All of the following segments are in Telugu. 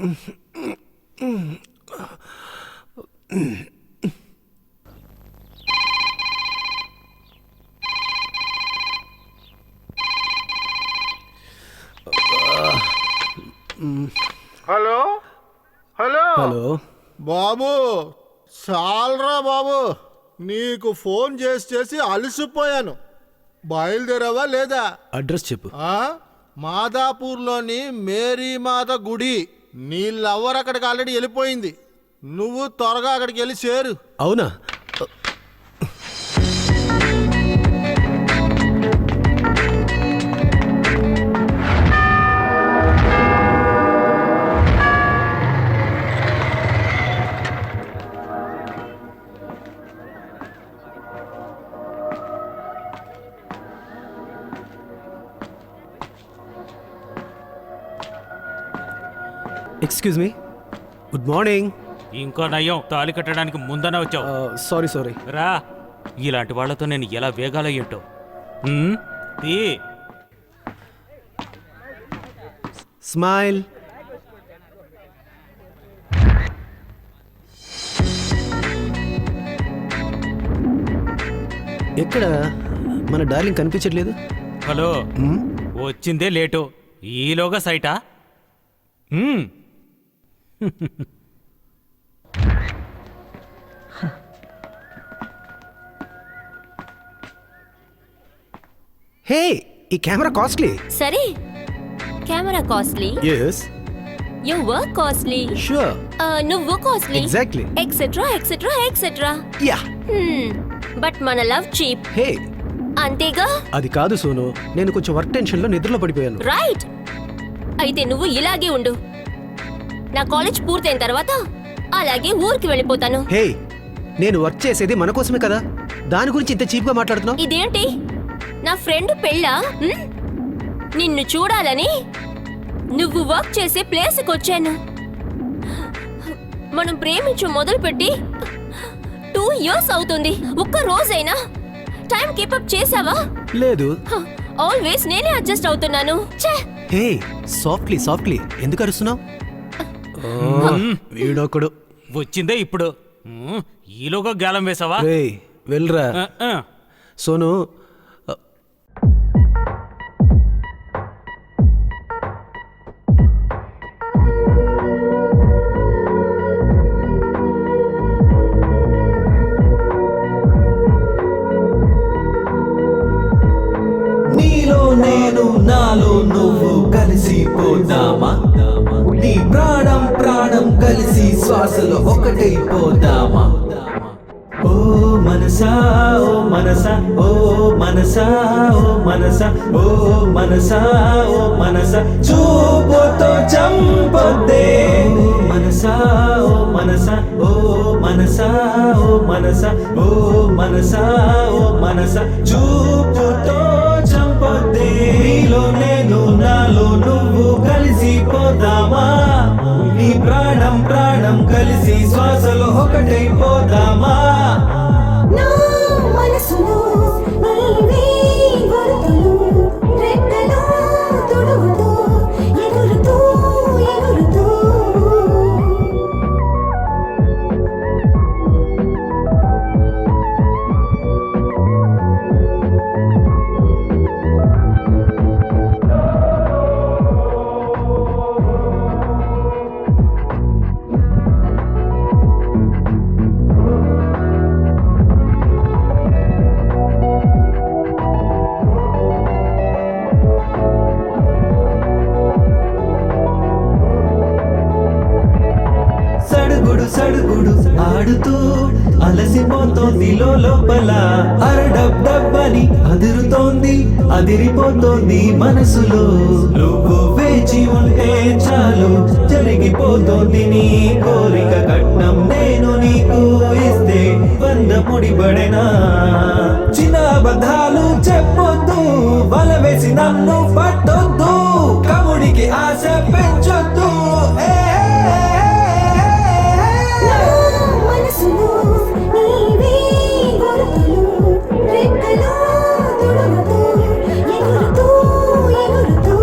హలో హలో హలో బాబు, చాలరా బాబు, నీకు ఫోన్ చేసి చేసి అలసిపోయాను. బయలుదేరావా లేదా? అడ్రస్ చెప్పు. మాదాపూర్లోని మేరీమాత గుడి. నీ లవ్వర్ అక్కడికి ఆల్రెడీ వెళ్ళిపోయింది. నువ్వు త్వరగా అక్కడికి వెళ్ళి చేరు. అవునా? Excuse me, good morning. ఇంకో నయ్యం, తాళి కట్టడానికి ముందనే వచ్చావు. సారీ రా, ఇలాంటి వాళ్ళతో నేను ఎలా వేగాల ఏంటో. స్మైల్. ఎక్కడ మన డార్లింగ్ కనిపించట్లేదు? హలో, వచ్చిందే లేటు, ఈలోగా సైటా? హే, ఈ కెమెరా కాస్ట్లీ. సరే, camera costly. yes, your work costly. sure, నువ్వు costly. exactly, etcetera etcetera etcetera. yeah. But మన లవ్ చీప్. హే, అంతేగా? అది కాదు సోను, నేను కొంచెం వర్క్ టెన్షన్ లో నిద్రలో పడిపోయాను. రైట్. అయితే నువ్వు ఇలాగే ఉండు. నా కాలేజ్ పూర్తయిన తర్వాత అలాగే ఊరికి వెళ్ళిపోతాను. హే, నేను వర్క్ చేసేది మన కోసమే కదా, దాని గురించి ఇంత చీప్ గా మాట్లాడుతున్నావు? ఇదేంటి, నా ఫ్రెండ్ పెళ్ళా? నిన్ను చూడాలని నువ్వు వర్క్ చేసే ప్లేస్కి వచ్చాను. మనం ప్రేమించు మొదలుపెట్టి 2 years అవుతుంది. ఒక్క రోజైనా టైం కీపప్ చేసావా? లేదు. ఆల్వేస్ నేనే అడ్జస్ట్ అవుతున్నాను. హే, సాఫ్ట్లీ ఎందుకు అరుస్తున్నావు? వీడొకడు వచ్చిందే ఇప్పుడు, ఈలోగా గాలం వేసావా? వెళ్ళరా సోను. నీలో నేను నాలో నువ్వు కలిసిపోదామా? నీ ప్రాణం ప్రాణం కలిసి శ్వాసలో ఒకటైపోదామా? ఓ మనసా ఓ మనసా ఓ మనసా ఓ మనసా ఓ మనసా ఓ మనసా చూపుతో చంపొద్దే. మనసా ఓ మనసా ఓ మనసా ఓ మనసా ఓ మనసా ఓ మనసా చూపుతో చంపొద్దే. నీలో నేను నాలో నువ్వు కలిసిపోదామా? నీ ప్రాణం ప్రాణం కలిసి శ్వాసలో ఒకటైపోదామా? నా మనసులో నీవే గుర్తులు, రెక్కలో తుడుగుతూ ఎగురుతూ ఎగురుతూ. సడుగుడు ఆడుతూ అలసిపోతోంది లోపల, అరడబ్బని అదిరుతోంది అదిరిపోతోంది మనసులో. నువ్వు వేచి ఉంటే చాలు, జరిగిపోతోంది నీ కోరిక. కట్నం నేను నీకు ఇస్తే 100 ముడిపడెనా? చిన్న అబద్ధాలు చెప్పొద్దు, వల వేసి నన్ను పట్టొద్దు, కముడికి ఆశ పెంచొద్దు. మనసులో నీవే గుర్తులు, రెక్కలో తుడుగుతూ ఎగురుతూ ఎగురుతూ.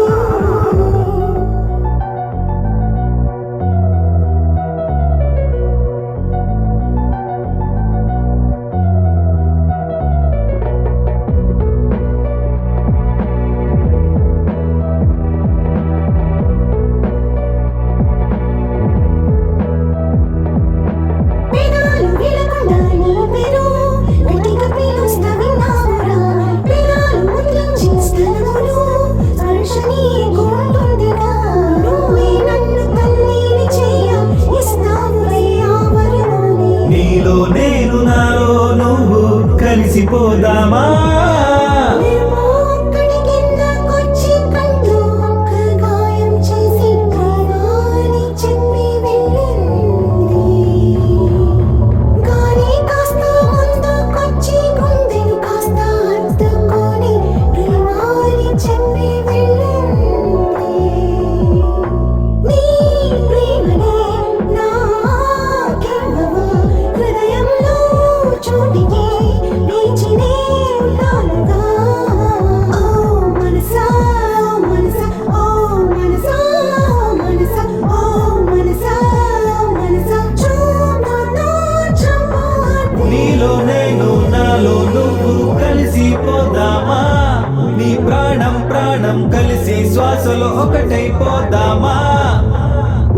శ్వాసలో ఒకటైపోదామా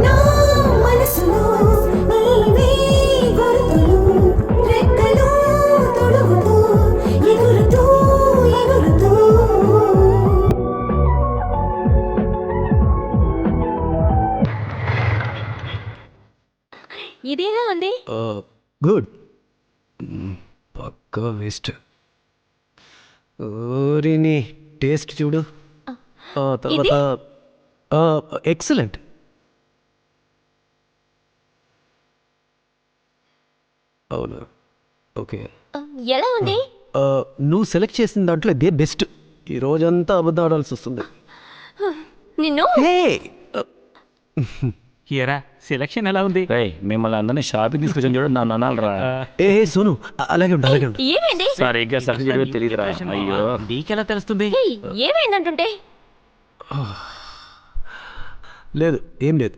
నా మనసులో నీవే గుర్తులు రెక్కలు తొడుగుతూ ఎగురుతూ ఎగురుతూ ఇదేలా ఉంది? గుడ్ పక్కా వేస్ట్. ఓరిని టేస్ట్ చూడు. తర్వాత ఎక్సలెంట్. అవును, ఓకే. ఎలా ఉంది? నువ్వు సెలెక్ట్ చేసిన దాంట్లో ఇదే బెస్ట్. ఈ రోజంతా అబద్ధం ఆడాల్సి వస్తుంది. నిన్ను హే, ఏరా సెలక్షన్ ఎలా ఉంది? రేయ్ మిమ్మల్ని అందరినీ షాపింగ్ తీసుకొచ్చాను చూడు నన్ను అనాలరా. ఏ సోను, అలాగే ఉండు, అలాగే ఉండు. ఏమైంది? సరిగ్గా సర్టిఫికేట్ తెలియదురా. అయ్యో నీకెలా తెలుస్తుంది? ఏయ్, ఏమైందంటుంటే? లేదు, ఏం లేదు.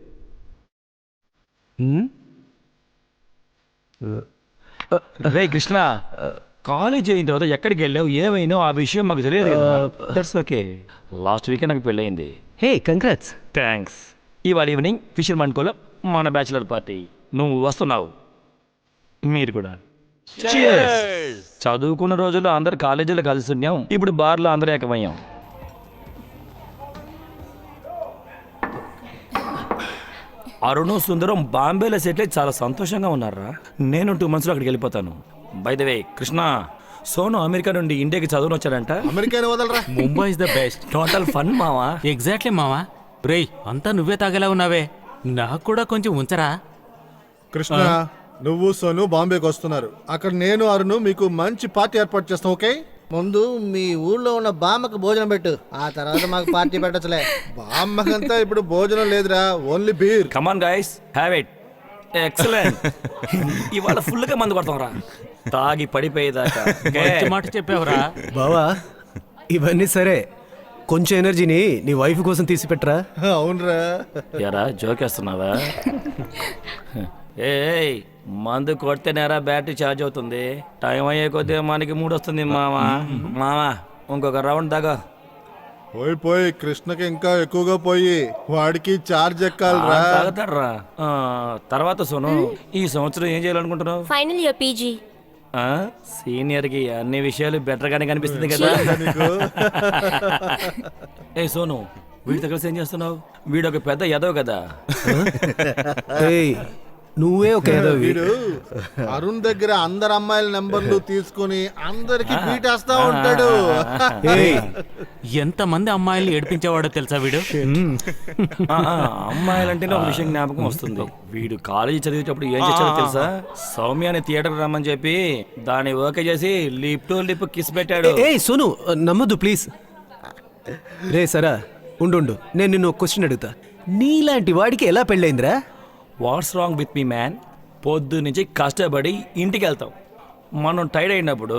రే కృష్ణ, కాలేజ్ అయిన తర్వాత ఎక్కడికి వెళ్ళావు, ఏమైనా ఆ విషయం మాకు తెలియదు కదా. That's okay. లాస్ట్ వీకే నాకు పెళ్ళయింది. హే, కంగ్రాట్స్. థ్యాంక్స్. ఇవాళ ఈవినింగ్ ఫిషర్మన్ కోలో మన బ్యాచిలర్ పార్టీ. నువ్వు వస్తున్నావు, మీరు కూడా. చదువుకున్న రోజుల్లో అందరు కాలేజీలో కలిసి ఉన్నాం, ఇప్పుడు బార్లో అందరూ ఏకమయ్యాం. అరుణు సుందరం బాంబేలో సెటిల్ చాలా సంతోషంగా ఉన్నారా. నేను 2 monthsలో అక్కడికి వెళ్ళిపోతాను. By the way Krishna, Sonu America నుండి ఇండియాకి చదువుని వచ్చాడంట. అమెరికాని వదలరా. Mumbai is the best. Total fun మావా. ఎగ్జాక్ట్లీ మావా. రేయ్ అంతా నువ్వే తాగేలా ఉన్నావే, నాకు కూడా కొంచెం ఉంచరా. కృష్ణ, నువ్వు సోను బాంబేకి వస్తున్నారు. అక్కడ నేను అరుణు మీకు మంచి పార్టీ ఏర్పాటు చేస్తాం. ఓకే? ముందు మీ ఊళ్ళో ఉన్న బామ్మకు భోజనం పెట్టు, ఆ తర్వాత మాకు పార్టీ పెట్టచ్చులే. బామ్మకంతా ఇప్పుడు భోజనం లేదురా, only beer. Come on guys, have it. Excellent. ఇవాళ ఫుల్గా మందు కొడతాం రా, తాగి పడిపోయేదాకా. మంచి మాట చెప్పావురా. బావా, ఇవన్నీ సరే, కొంచెం ఎనర్జీని నీ వైఫ్ కోసం తీసి పెట్టరా. అవునరా. ఎరా జోకేస్తున్నావా? ఏయ్, మందు కొడితేనేరా బ్యాటరీ ఛార్జ్ అవుతుంది. టైం అయ్యే కొద్దీ మనకి మూడు వస్తుంది మామా. మామా ఇంకొక రౌండ్ దాగా. పోయి కృష్ణకి ఇంకా ఎక్కువగా పోయి వాడికి చార్జ్ ఎక్కాలిరా. తాగుతాడ్రా. తర్వాత సోను, ఈ సంవత్సరం ఏం చేయాలనుకుంటున్నావు? Final year PG. సీనియర్ కి అన్ని విషయాలు బెటర్ గానే కనిపిస్తుంది కదా. ఏ సోను, వీడితో కలిసి ఏం చేస్తున్నావు? వీడు ఒక పెద్ద ఎదవ కదా. ఏయ్, నువ్వే ఒక ఎదవి. వీడు అరుణ్ దగ్గర అందరు అమ్మాయిల నెంబర్లు తీసుకుని అందరికి బీటేస్తా ఉంటాడు. ఏయ్, ఎంతమంది అమ్మాయిల్ని ఏడిపించేవాడో తెలుసా వీడు. అమ్మాయిలంటేనే ఒక విషయం జ్ఞాపకం వస్తుంది. వీడు కాలేజీ చదివేటప్పుడు ఏం చేశాడో తెలుసా? సౌమ్యాని థియేటర్ రమ్మని చెప్పి దాన్ని ఓకే చేసి లిప్ టు లిప్ కిస్ పెట్టాడు. ఏయ్ సోను, నమ్మద్దు ప్లీజ్. రే సరా, ఉండు, నేను నిన్ను ఒక క్వశ్చన్ అడుగుతా. నీలాంటి వాడికి ఎలా పెళ్ళైందిరా? What's wrong with me man? పొద్దు నుంచి కష్టపడి ఇంటికి వెళ్తాం. మనం టైర్డ్ అయినప్పుడు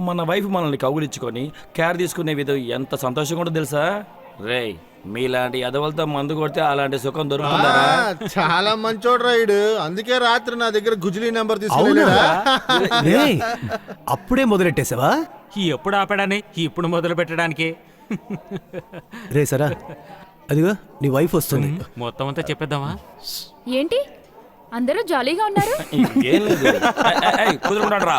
మన వైఫ్ మనల్ని కౌగులించుకొని కేర్ తీసుకునే విధం ఎంత సంతోషంగా ఉంటుందో తెలుసా? రేయ్, మీలాంటి ఎదవలతో మందు కొడితే అలాంటి సుఖం దొరుకుతుందా? చాలా మంచోడు రాయుడు. అందుకే రాత్రి నా దగ్గర గుజలీ నెంబర్ తీసుకుని ఏయ్, అప్పుడే మొదలెట్టేసావా? ఎప్పుడు ఆపడాని, ఇప్పుడు మొదలు పెట్టడానికి. రే సరా, అదిగో నీ వైఫ్ వస్తుంది. మొత్తం అంతా చెప్పేద్దామా? ఏంటి అందరూ జాలీగా ఉన్నారు? ఏం లేదు, కుదురుకున్నాడు రా.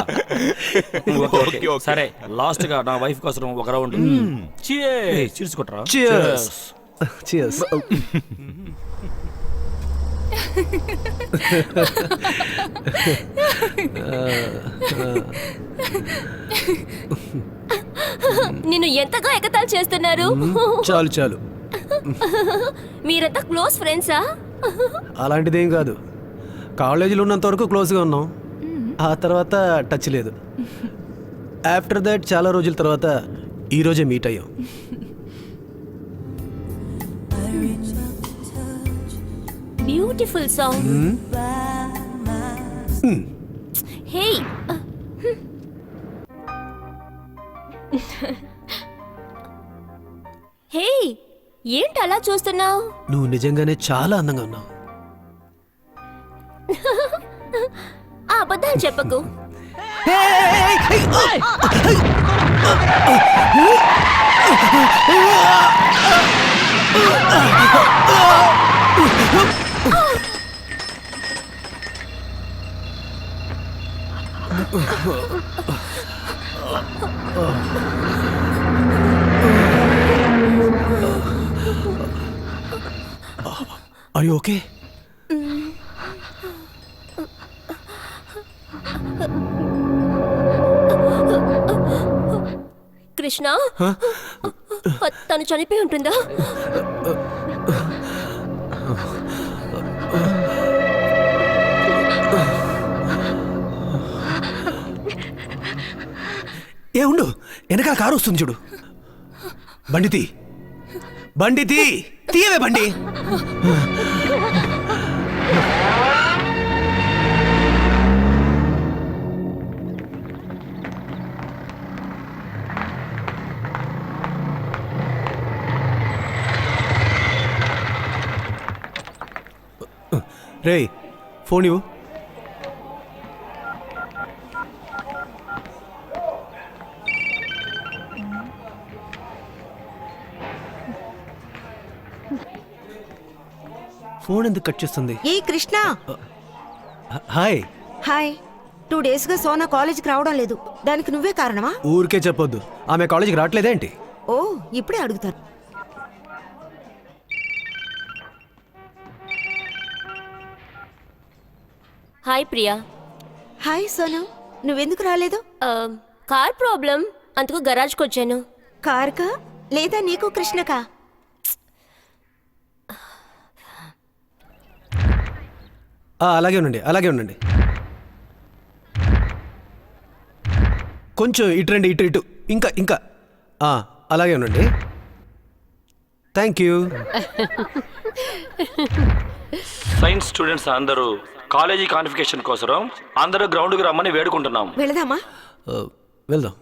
సరే, లాస్ట్ గా నా వైఫ్ కోసం ఒక రౌండ్. చీర్చుకుంటారా? Cheers. Cheers. నిన్ను ఎంతగా ఎగతాళి చేస్తున్నారు. చాలు. మీరంతా క్లోజ్ ఫ్రెండ్సా? అలాంటిదేం కాదు. కాలేజీలో ఉన్నంత వరకు క్లోజ్గా ఉన్నాం, ఆ తర్వాత టచ్ లేదు. ఆఫ్టర్ దాట్ చాలా రోజుల తర్వాత ఈరోజే మీట్ అయ్యాం. Beautiful song. హే, హే, ఏంటి అలా చూస్తున్నావు? నువ్వు నిజంగానే చాలా అందంగా ఉన్నావు. ఆ అబద్ధాలు చెప్పకు. Are you okay? కృష్ణ తను చనిపోయి ఉంటుందా? ఏ ఉండు, వెనకాల కారు వస్తుంది చూడు. బండి తీయవే బండి. రేయ్, ఫోన్ ఇవ్వు. ఫోన్ ఎందుకు కట్ చేస్తుంది? ఏ కృష్ణ, హాయ్. హాయ్. 2 డేస్గా సోనా కాలేజీకి రావడం లేదు. దానికి నువ్వే కారణమా? ఊరికే చెప్పొద్దు. ఆమె కాలేజీకి రావట్లేదేంటి? ఓ, ఇప్పుడే అడుగుతారు. హాయ్ ప్రియా. హాయ్ సోను, నువ్వెందుకు రాలేదు? కార్ ప్రాబ్లం, అందుకు గరాజ్కి వచ్చాను. కార్కా లేదా నీకు కృష్ణకా? అలాగే ఉండండి. కొంచెం ఇటు రండి, ఇటు ఇంకా అలాగే ఉండండి. Thank you. సైన్స్ స్టూడెంట్స్ అందరూ కాలేజీ కాన్ఫికేషన్ కోసం అందరూ గ్రౌండ్కి రమ్మని వేడుకుంటున్నాం. వెళదామా? వెళ్దాం.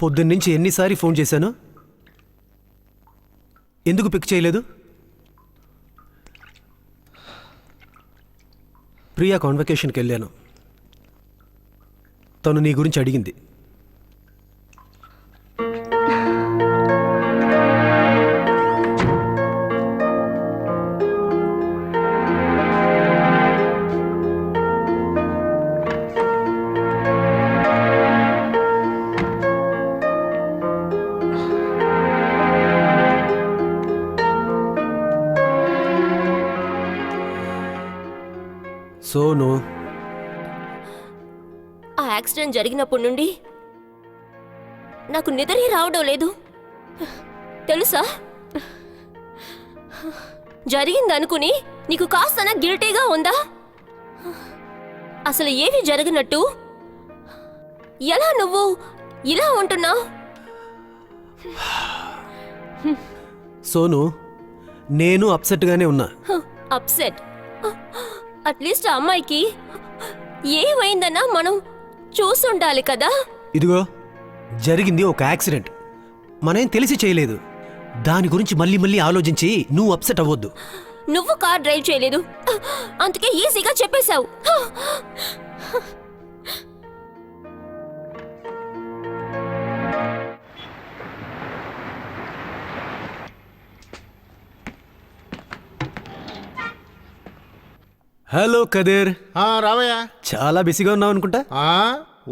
పొద్దున్నుంచి ఎన్నిసార్లు ఫోన్ చేశాను, ఎందుకు పిక్ చేయలేదు? ప్రియా కాన్వకేషన్కి వెళ్ళాను. తను నీ గురించి అడిగింది. సోను, ఆ యాక్సిడెంట్ జరిగినప్పటి నుండి నాకు నిద్రే రావడం లేదు తెలుసా? జరిగిందనుకుని నీకు కాస్తన గిల్టీగా ఉందా? అసలు ఏవి జరిగినట్టు ఎలా నువ్వు ఇలా ఉంటున్నావు? సోను, నేను అప్సెట్గానే ఉన్నా. అప్సెట్? అట్లీస్ట్ ఆ అమ్మాయికి ఏమైందన్నా మనం చూసుండాలి కదా. ఇదిగో, జరిగింది ఒక యాక్సిడెంట్, మనేం తెలిసి చేయలేదు. దాని గురించి మళ్ళీ మళ్ళీ ఆలోచించి నువ్వు అప్సెట్ అవ్వద్దు. నువ్వు కార్ డ్రైవ్ చేయలేదు, అందుకే ఈజీగా చెప్పేశావు. హలో కదీర్, రావయ్యా. చాలా బిజీగా ఉన్నావు అనుకుంటా.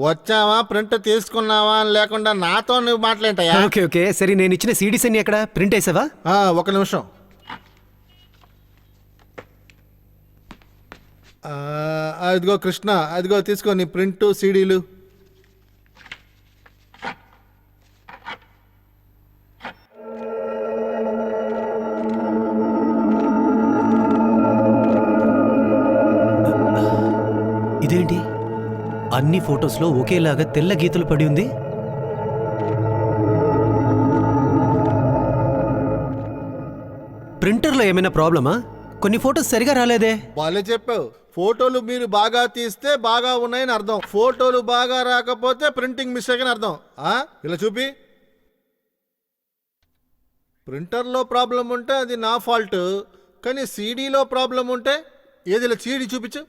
వచ్చావా, ప్రింట్ తీసుకున్నావా అని లేకుండా నాతో నువ్వు మాట్లాంటయ్యా. ఓకే ఓకే, సరే నేను ఇచ్చిన సీడీస్ అన్ని ఎక్కడ ప్రింట్ వేసావా? ఒక నిమిషం. అదిగో కృష్ణ, అదిగో తీసుకో నీ ప్రింట్ సీడీలు. ఇదేంటి, అన్ని ఫొటోస్లో ఒకేలాగా తెల్ల గీతలు పడి ఉంది. ప్రింటర్లో ఏమైనా ప్రాబ్లమా? కొన్ని ఫొటోస్ సరిగా రాలేదే. వాళ్ళే చెప్పావు, ఫోటోలు మీరు బాగా తీస్తే బాగా ఉన్నాయని అర్థం, ఫోటోలు బాగా రాకపోతే ప్రింటింగ్ మిస్టేక్ అని అర్థం. ఇలా చూపి. ప్రింటర్లో ప్రాబ్లం ఉంటే అది నా ఫాల్ట్, కానీ సీడీలో ప్రాబ్లం ఉంటే ఏది ఇలా సీడీ చూపించు.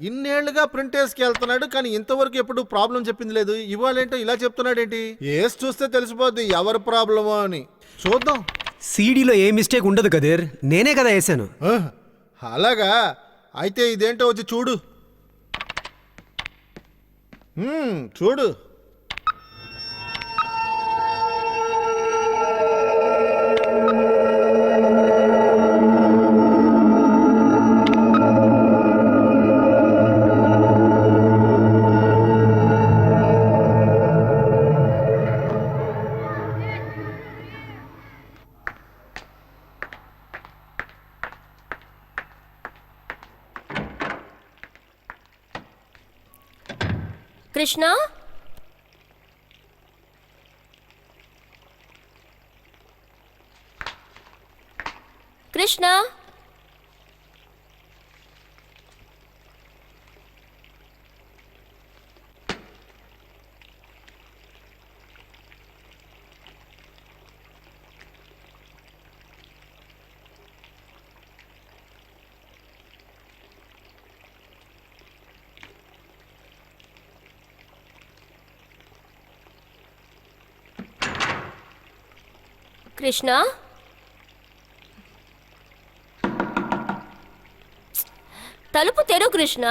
ఇన్నేళ్లుగా ప్రింట్ వేసుకెళ్తున్నాడు కానీ ఇంతవరకు ఎప్పుడు ప్రాబ్లం చెప్పింది లేదు. ఇవాళేంటో ఇలా చెప్తున్నాడు ఏంటి? వేసి చూస్తే తెలిసిపోద్ది ఎవరి ప్రాబ్లమో అని. చూద్దాం. సీడీలో ఏ మిస్టేక్ ఉండదు కదీర్, నేనే కదా వేసాను. అలాగా, అయితే ఇదేంటో వచ్చి చూడు. చూడు. కృష్ణ, కృష్ణ, కృష్ణ, తలుపు తెరు కృష్ణ.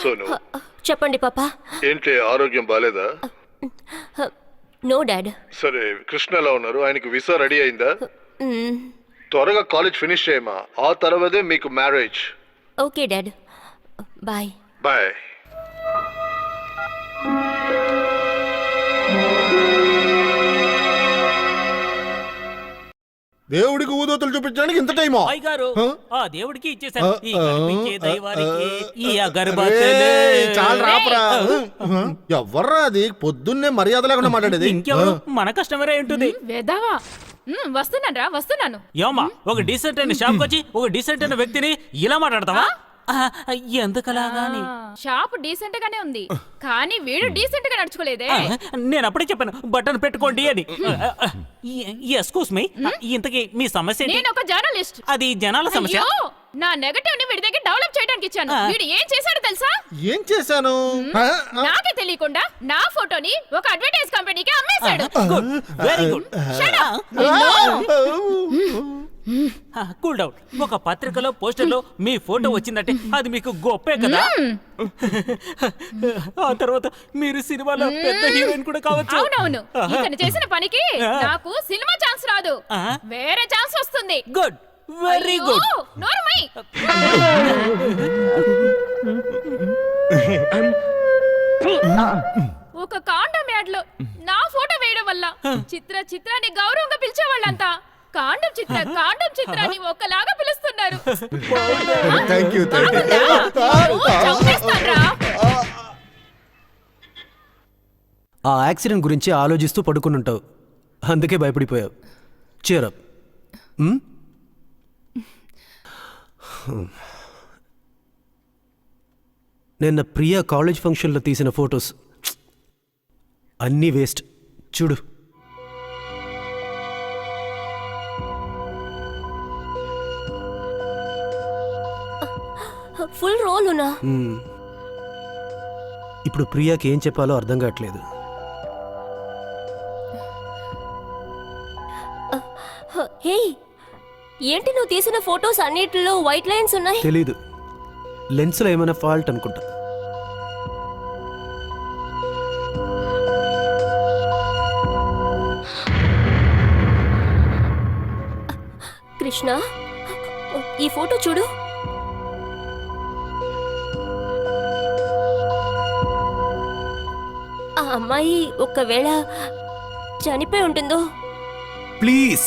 సోను చెప్పండి పాపా. ఏంటి ఆరోగ్యం బాలేదా? No dad. సరే కృష్ణ ఎలా ఉన్నారు? ఆయనకు వీసా రెడీ అయిందా? త్వరగా కాలేజ్ ఫినిష్ చేయమా, ఆ తర్వాతే మీకు marriage. Okay dad, bye. Bye. దేవుడికి ఊదోతలు చూపించడానికి ఇంత టైమా? గారు హ? ఆ దేవుడికి ఇచ్చేసాను. ఈ ఆ, కనిపించే ఆ, దైవానికి ఈ ఏయ్, అగరబత్తులు. చాలు రాపరా. ఎవర్రా అది పొద్దున్నే మర్యాద లేకుండా మాట్లాడేది? ఇంకెవరు? మన కస్టమరే ఉంటుంది. వేదావా వస్తున్నాను రా, వస్తున్నాను. ఏమా ఒక డీసెంట్ అయిన షాప్ వచ్చి ఒక డీసెంట్ అయిన వ్యక్తిని ఇలా మాట్లాడతావా? ఎందుకలాగాని షాప్ డీసెంట్ గానే ఉంది, కానీ వీడు డీసెంట్ గా నడుచుకోలేదే. నేను అప్పుడే చెప్పాను బటన్ పెట్టుకోండి అని. ఎస్కూస్ మీ, ఇంతకీ మీ సమస్య ఏంటి? నేను ఒక జర్నలిస్ట్. అది జనాల సమస్య. అయ్యో, నా నెగటివ్ ని వీడి దగ్గర డెవలప్ చేయడానికి ఇచ్చాను. వీడు ఏం చేశాడో తెలుసా? ఏం చేశాను? నాకే తెలియకుండా నా ఫోటోని ఒక అడ్వర్టైజ్ కంపెనీకి అమ్మేశాడు. Good, very good. Shut up. Cool down. ఒక పత్రికలో పోస్టర్లో మీ ఫోటో వచ్చిందంటే అది మీకు గొప్పే కదా. ఆ తర్వాత మీరు సినిమాలో పెద్ద హీరోయిన్ కూడా కావచ్చు. అవునవును, ఇతను చేసిన పనికి నాకు సినిమా ఛాన్స్ రాదు, వేరే ఛాన్స్ వస్తుంది. Good, very good. నోర్మై. ఒక కాండం యాడ్ లో నా ఫోటో వేయడం వల్ల చిత్రాన్ని గౌరవంగా పిలిచే వాళ్ళంతా కాండం చిత్రాన్ని ఒకలాగా పిలుస్తున్నారు. Thank you. చంపేస్తాన్రా. ఆ యాక్సిడెంట్ గురించి ఆలోచిస్తూ పడుకుని ఉంటావు, అందుకే భయపడిపోయావు. చేరప్. నిన్న ప్రియా కాలేజ్ ఫంక్షన్లో తీసిన ఫొటోస్ అన్నీ వేస్ట్. చూడు. ఫుల్ రోల్ ఉన్నా. ఇప్పుడు ప్రియాకి ఏం చెప్పాలో అర్థం కావట్లేదు. హే, ఏంటి నువ్వు తీసిన ఫోటోస్ అన్నిటిలో వైట్ లైన్స్ ఉన్నాయి? తెలీదు, లెన్స్లో ఏమైనా ఫాల్ట్ అనుకుంటా. కృష్ణ, ఈ ఫోటో చూడు. ఆ అమ్మాయి ఒకవేళ చనిపోయి ఉంటుందో? ప్లీజ్,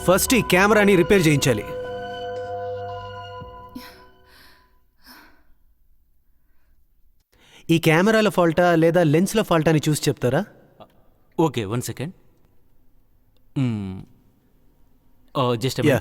ఫస్ట్ ఈ కెమెరాని రిపేర్ చేయించాలి. ఈ కెమెరాల ఫాల్టా లేదా లెన్స్ల ఫాల్టా అని చూసి చెప్తారా? Okay, 1 second. Just yeah.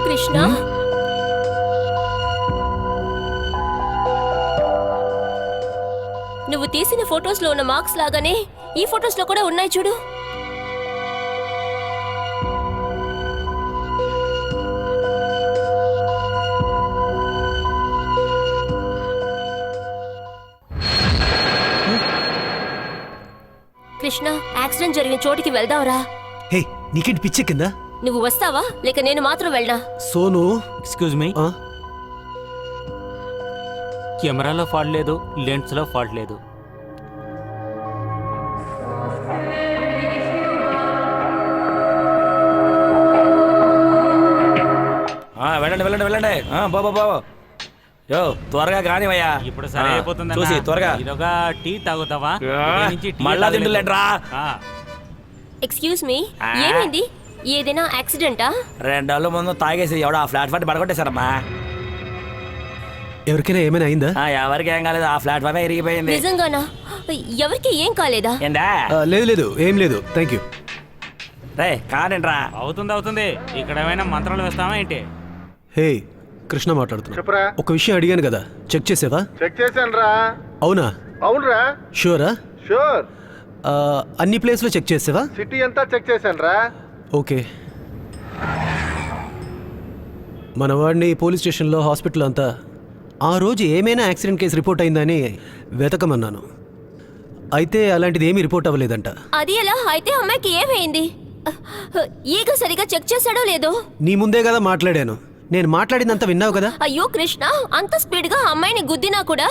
Krishna, నువ్వు తీసిన ఫొటోస్ లో ఉన్న మార్క్స్ లాగానే ఈ ఫొటోస్ లో కూడా ఉన్నాయి చూడు. కృష్ణ, యాక్సిడెంట్ జరిగిన చోటికి వెళ్దాంరా. హే, నీకేంటి పిచ్చి కింద? నువ్వు వస్తావా లేక నేను మాత్రం వెళ్ళనా? సోను. ఎక్స్క్యూజ్ మీ, కెమెరాలో ఫాల్ట్ లేదు, లెన్స్లో ఫాల్ట్ లేదు. వెళ్ళండి. బాబా యో, త్వరగా కానివయ్యా. ఇప్పుడు సరే అయిపోతుంది. చూసి త్వరగా. ఇదొక టీ తాగుతావా? మళ్ళా తింటులేట్రా. ఎక్స్క్యూజ్ మీ, ఏమైంది? ఏదైనా యాక్సిడెంటా? 2 రోజుల ముందు తాగేసి ఎవడో ఆ ప్లాట్ఫామ్ పడగొట్టేశారమ్మా. ఎవరికైనా ఏమైనా అయిందా? ఎవరికి ఏం కాలేదు, ఆ ప్లాట్ఫామ్ ఇరిగిపోయింది. నిజంగానా? ఎవరికి ఏం కాలేదా? ఏందా? లేదు, ఏం లేదు. Thank you. రే కానిండ్రా. అవుతుంది. ఇక్కడ ఏమైనా మంత్రాలు వేస్తావా ఏంటి? హే, కృష్ణ మాట్లాడుతున్నా. చెప్పరా. ఒక విషయం అడిగాను కదా, చెక్ చేసావా? చెక్ చేశాను రా. అవునా? అవునరా. షూరా? షూర్. అన్ని ప్లేస్లో చెక్ చేసావా? సిటీ అంతా చెక్ చేశాను రా. ఓకే. మన వాడిని పోలీస్ స్టేషన్లో, హాస్పిటల్ అంతా ఆ రోజు ఏమైనా యాక్సిడెంట్ కేసు రిపోర్ట్ అయిందని వెతకమన్నాను. అయితే అలాంటిది ఏమీ రిపోర్ట్ అవ్వలేదంట. అది ఎలా? అయితే అమ్మాయికి ఏమైంది? ఈగ సరిగా చెక్ చేశాడో లేదో? నీ ముందే కదా మాట్లాడాను. నేను మాట్లాడిందంతా విన్నావు కదా. అయ్యో కృష్ణ, అంత స్పీడ్ గా అమ్మాయిని గుద్దినా కూడా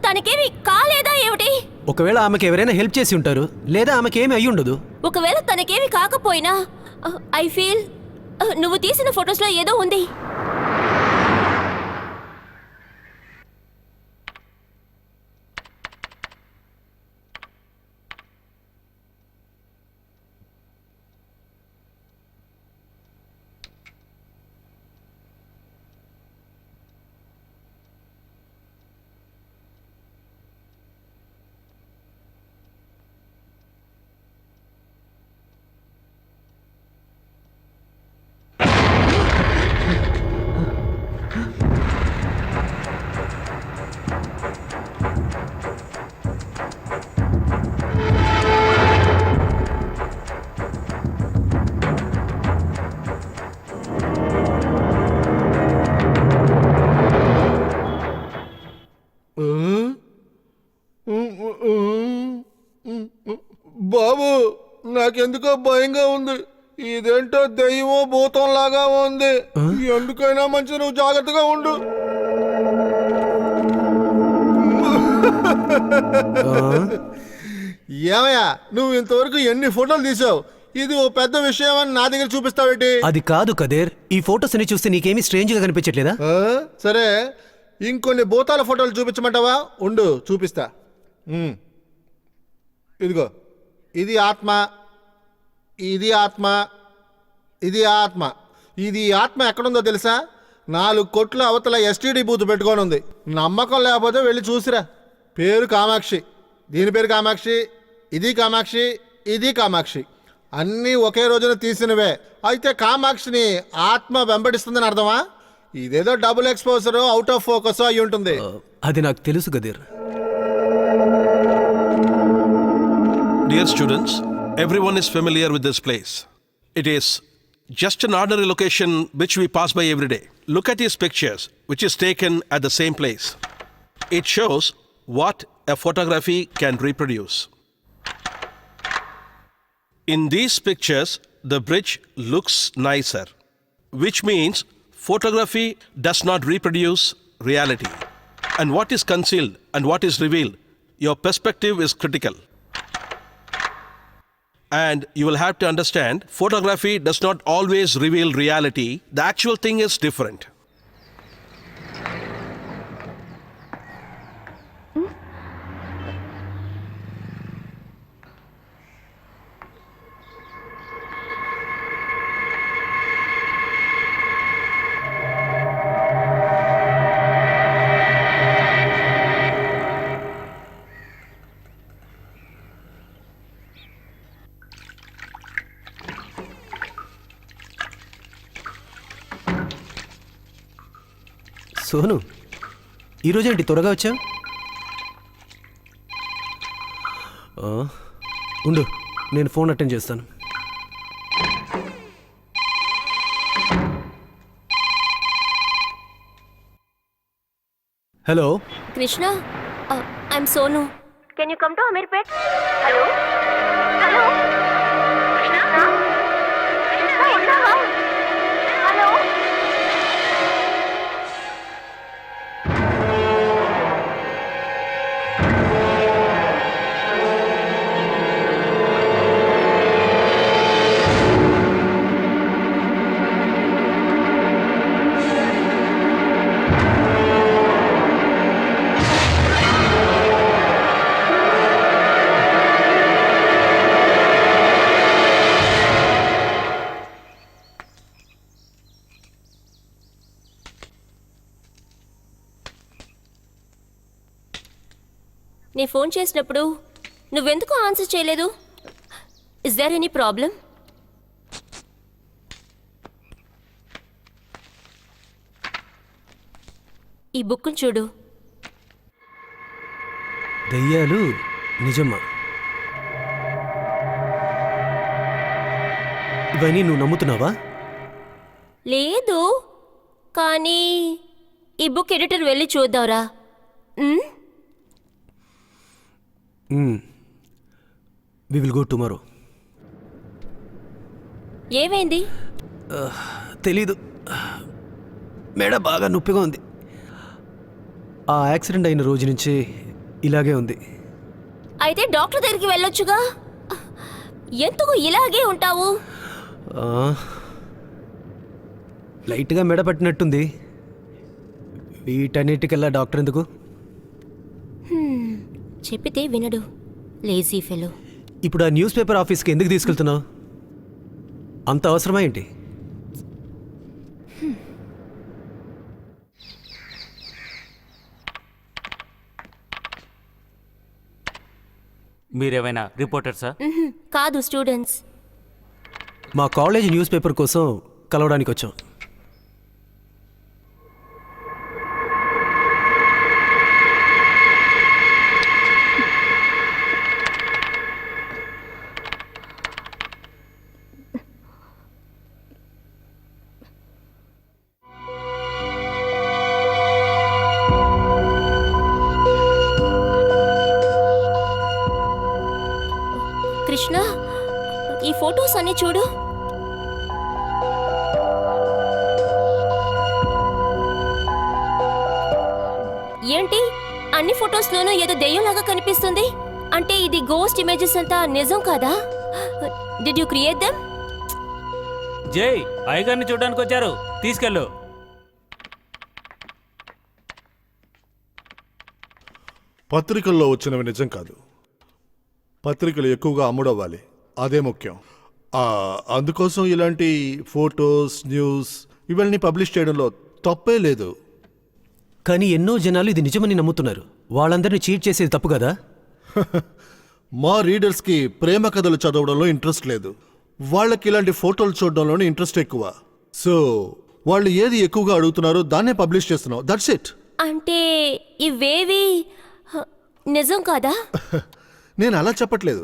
తనకేమి కాలేదా ఏమిటి? ఒకవేళ ఆమెకి ఎవరైనా హెల్ప్ చేసి ఉంటారు, లేదా ఆమెకి ఏమి అయ్యి ఉండదు. ఒకవేళ తనకేమి కాకపోయినా ఐ ఫీల్ నువ్వు తీసిన ఫొటోస్ లో ఏదో ఉంది. బాబు, నాకెందుకో భయంగా ఉంది. ఇదేంటో దెయ్యమో భూతం లాగా ఉంది. ఎందుకైనా మంచి నువ్వు జాగ్రత్తగా ఉండు. ఏమయ్యా, నువ్వు ఇంతవరకు ఎన్ని ఫోటోలు తీసావు? ఇది ఓ పెద్ద విషయం అని నా దగ్గర చూపిస్తావేటి? అది కాదు కదేర్, ఈ ఫొటోస్ ని చూస్తే నీకేమీ స్ట్రేంజ్ గా కనిపించట్లేదా? సరే, ఇంకొన్ని భూతాల ఫోటోలు చూపించమంటావా? ఉండు, చూపిస్తా. ఇదిగో, ఇది ఆత్మ, ఇది ఆత్మ, ఇది ఆత్మ. ఇది ఆత్మ ఎక్కడుందో తెలుసా? 4 కొట్ల అవతల ఎస్టీడీ బూత్ పెట్టుకొని ఉంది. నమ్మకం లేకపోతే వెళ్ళి చూసిరా. పేరు కామాక్షి, దీని పేరు కామాక్షి, ఇది కామాక్షి, ఇది కామాక్షి. అన్నీ ఒకే రోజున తీసినవే. అయితే కామాక్షిని ఆత్మ వెంబడిస్తుందని అర్థమా? ఇదేదో double exposure, out of focus అయి ఉంటుంది. అది నాకు తెలుసు కదేర్. Dear students, everyone is familiar with this place. It is just an ordinary location which we pass by every day. Look at these pictures, which is taken at the same place. It shows what a photography can reproduce. In these pictures, the bridge looks nicer, which means photography does not reproduce reality. And what is concealed and what is revealed, your perspective is critical. And you will have to understand, photography does not always reveal reality. The actual thing is different. Sonu, ఈరోజేంటి త్వరగా వచ్చావు? ఉండు, నేను ఫోన్ అటెండ్ చేస్తాను. Hello Krishna, I'm Sonu. Can you come to Ameerpet? Hello hello Krishna, Krishna ఉన్నావా? హలో. నీ ఫోన్ చేసినప్పుడు నువ్వెందుకు ఆన్సర్ చేయలేదు? Is there any problem? ఈ బుక్ చూడు. దెయ్యాలు నిజమా? ఇవన్నీ నువ్వు నమ్ముతున్నావా? లేదు, కానీ ఈ బుక్ ఎడిటర్ వెళ్ళి చూద్దాంరా. We will go tomorrow. ఏమైంది? తెలీదు, మెడ బాగా నొప్పిగా ఉంది. ఆ యాక్సిడెంట్ అయిన రోజు నుంచి ఇలాగే ఉంది. అయితే డాక్టర్ దగ్గరికి వెళ్ళొచ్చుగా. ఎందుకు ఇలాగే ఉంటావు? లైట్గా మెడ పట్టినట్టుంది. వీటన్నిటికల్లా డాక్టర్ ఎందుకు? చెప్పితే వినడు, లేజీ ఫెలో. ఇప్పుడు ఆ న్యూస్ పేపర్ ఆఫీస్కి ఎందుకు తీసుకెళ్తున్నావు? అంత అవసరమా ఏంటి? మీరేమైనా రిపోర్టర్సా? కాదు, స్టూడెంట్స్. మా కాలేజ్ న్యూస్ పేపర్ కోసం కలవడానికి వచ్చాం. కృష్ణ, ఈ ఫొటోస్ అన్ని చూడు. ఏంటి అన్ని ఫొటోస్లోనూ ఏదో దెయ్యంలాగా కనిపిస్తుంది? అంటే ఇది గోస్ట్ ఇమేజెస్ అంతా నిజం కాదా? Did you create them? జై, అయ్యగారిని చూడడానికి వచ్చారు, తీసుకెళ్ళు. పత్రికల్లో వచ్చినవి నిజం కాదు. పత్రికలు ఎక్కువగా అమ్ముడవ్వాలి, అదే ముఖ్యం. అందుకోసం ఇలాంటి ఫోటోస్, న్యూస్ ఇవన్నీ పబ్లిష్ చేయడంలో తప్పే లేదు. కానీ ఎన్నో జనాలు ఇది నిజమని నమ్ముతున్నారు. వాళ్ళందరినీ చీట్ చేసేది తప్పు కదా? మా రీడర్స్కి ప్రేమ కథలు చదవడంలో ఇంట్రెస్ట్ లేదు, వాళ్ళకి ఇలాంటి ఫోటోలు చూడడంలోనే ఇంట్రెస్ట్ ఎక్కువ. సో వాళ్ళు ఏది ఎక్కువగా అడుగుతున్నారో దాన్నే పబ్లిష్ చేస్తున్నాం, దట్స్ ఇట్. అంటే ఇవేవి నిజం కాదా? నేను అలా చెప్పట్లేదు.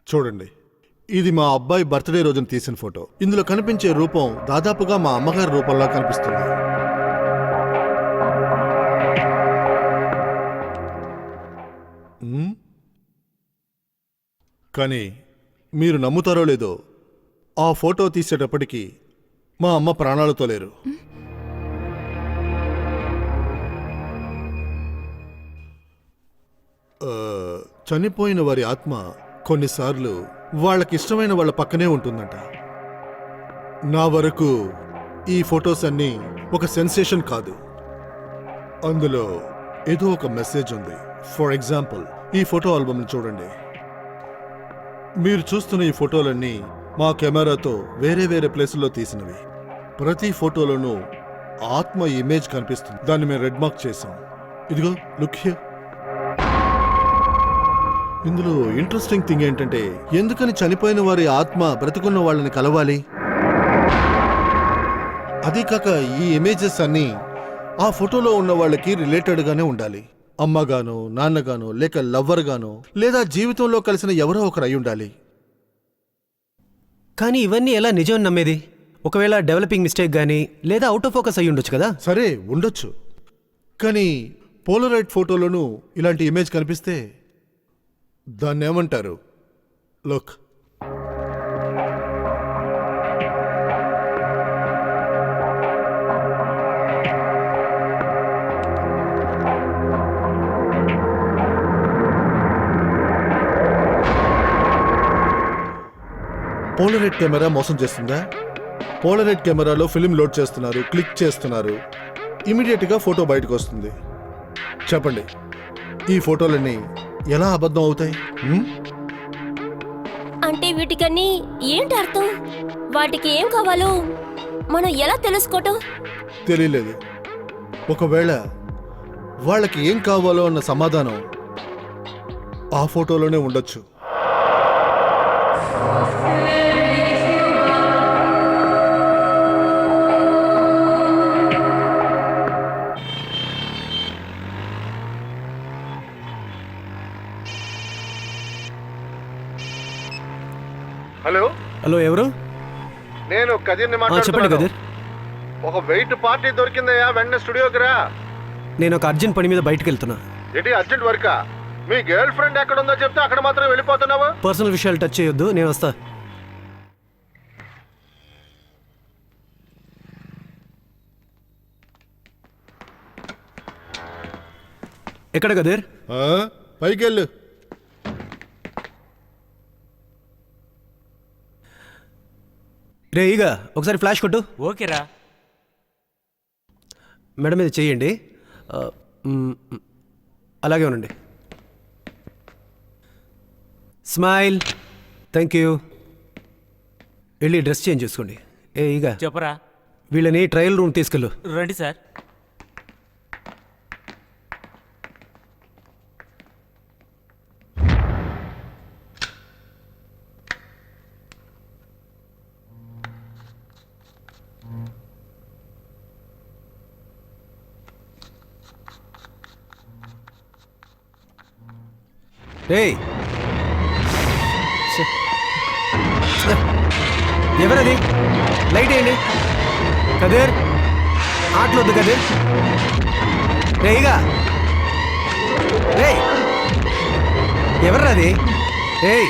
చూడండి, ఇది మా అబ్బాయి బర్త్డే రోజున తీసిన ఫోటో. ఇందులో కనిపించే రూపం దాదాపుగా మా అమ్మగారి రూపంలా కనిపిస్తుంది. కానీ మీరు నమ్ముతారో లేదో, ఆ ఫోటో తీసేటప్పటికి మా అమ్మ ప్రాణాలతో లేరు. చనిపోయిన వారి ఆత్మ కొన్నిసార్లు వాళ్ళకిష్టమైన వాళ్ళ పక్కనే ఉంటుందంట. నా వరకు ఈ ఫొటోస్ అన్నీ ఒక సెన్సేషన్ కాదు, అందులో ఏదో ఒక మెసేజ్ ఉంది. ఫర్ ఎగ్జాంపుల్, ఈ ఫోటో ఆల్బమ్ని చూడండి. మీరు చూస్తున్న ఈ ఫోటోలన్నీ మా కెమెరాతో వేరే వేరే ప్లేసుల్లో తీసినవి. ప్రతి ఫోటోలోనూ ఆత్మ ఇమేజ్ కనిపిస్తుంది. దాన్ని మేము రెడ్ మార్క్ చేసాం. ఇదిగో, లుక్ హియర్. ఇందులో ఇంట్రెస్టింగ్ థింగ్ ఏంటంటే, ఎందుకని చనిపోయిన వారి ఆత్మ బ్రతికున్న వాళ్ళని కలవాలి? అదీ కాక ఈ ఇమేజెస్ అన్నీ ఆ ఫోటోలో ఉన్న వాళ్ళకి రిలేటెడ్గానే ఉండాలి. అమ్మగానో, నాన్నగానో, లేక లవ్వర్ గానో, లేదా జీవితంలో కలిసిన ఎవరో ఒకరు అయి ఉండాలి. కానీ ఇవన్నీ ఎలా నిజం నమ్మేది? ఒకవేళ డెవలపింగ్ మిస్టేక్ కానీ లేదా అవుట్ ఆఫ్ ఫోకస్ అయ్యి ఉండొచ్చు కదా? సరే, ఉండొచ్చు. కానీ పోలరైడ్ ఫోటోలోనూ ఇలాంటి ఇమేజ్ కనిపిస్తే దాన్ని ఏమంటారు? లుక్. పోలరైడ్ కెమెరా మోసం చేస్తుందా? పోలరైడ్ కెమెరాలో ఫిలిం లోడ్ చేస్తున్నారు, క్లిక్ చేస్తున్నారు, ఇమీడియట్గా ఫోటో బయటకు వస్తుంది. చెప్పండి, ఈ ఫోటోలన్నీ ఎలా అబద్ధం అవుతాయి? అంటే వీటికన్నీ ఏంటి అర్థం? వాటికి ఏం కావాలో మనం ఎలా తెలుసుకోవటం? తెలియలేదు. ఒకవేళ వాళ్ళకి ఏం కావాలో అన్న సమాధానం ఆ ఫోటోలోనే ఉండొచ్చు. హలో హలో ఎవరు? నేను కదిర్ని చెప్పండి కదీర్. ఒక వెయిట్ పార్టీ దొరికిందయ్యా, వెంటనే స్టూడియోకి రా. నేను ఒక అర్జెంట్ పని మీద బయటకు వెళ్తున్నా. ఏంటి అర్జెంట్ వర్కా? మీ గర్ల్ ఫ్రెండ్ ఎక్కడ ఉందో చెప్తే అక్కడ మాత్రం వెళ్ళిపోతున్నావు. పర్సనల్ విషయాలు టచ్ చేయొద్దు, నేను వస్తా. ఎక్కడ కదీర్? పైకి వెళ్ళు. రే ఈగ ఒకసారి ఫ్లాష్ కొట్టు. ఓకేరా. మేడం మీద చెయ్యండి. అలాగే ఉండండి. స్మైల్. Thank you. వెళ్ళి డ్రెస్ చేంజ్ చేసుకోండి. ఏ ఈగ చెప్పరా. వీళ్ళని ట్రయల్ రూమ్ తీసుకెళ్ళు. రండి సార్. రేయ్ ఎవరది? లైట్ వేయండి. కదీర్ ఆటలొద్దు కదీర్. రేయిగా రే ఎవర్రది? రేయ్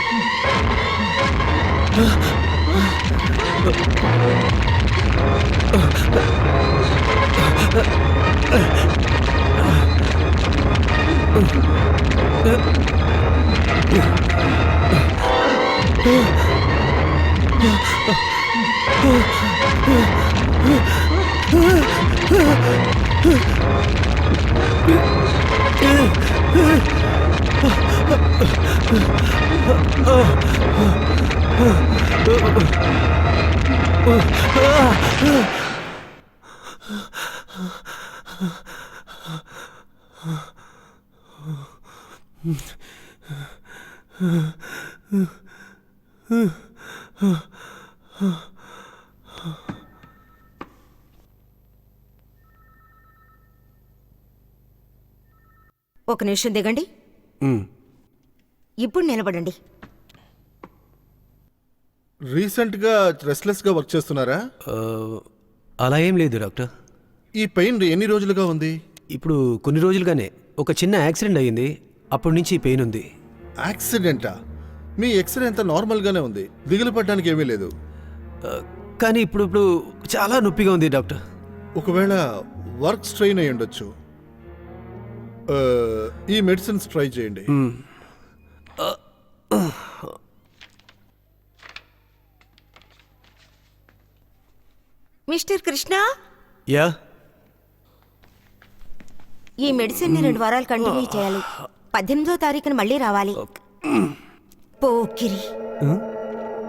ఒక నిమిషం దిగండి. ఇప్పుడు నిలబడండి. రీసెంట్గా రెస్ట్లెస్గా వర్క్ చేస్తున్నారా? అలా ఏం లేదు డాక్టర్. ఈ పెయిన్ ఎన్ని రోజులుగా ఉంది? ఇప్పుడు కొన్ని రోజులుగానే. ఒక చిన్న యాక్సిడెంట్ అయ్యింది, అప్పటి నుంచి ఈ పెయిన్ ఉంది. యాక్సిడెంటా? మీ ఎక్స్రే అంతా నార్మల్గానే ఉంది, దిగులు పడడానికి ఏమీ లేదు. కానీ ఇప్పుడు చాలా నొప్పిగా ఉంది డాక్టర్. ఒకవేళ వర్క్ స్ట్రెయిన్ అయి ఉండొచ్చు. ఈ మెడిసిన్స్ ట్రై చేయండి. మిస్టర్ కృష్ణ, యా ఈ మెడిసిన్ ని 2 వారాలు కంటిన్యూ చేయాలి. 18వ తారీఖున మళ్ళీ రావాలి. పోకిరి.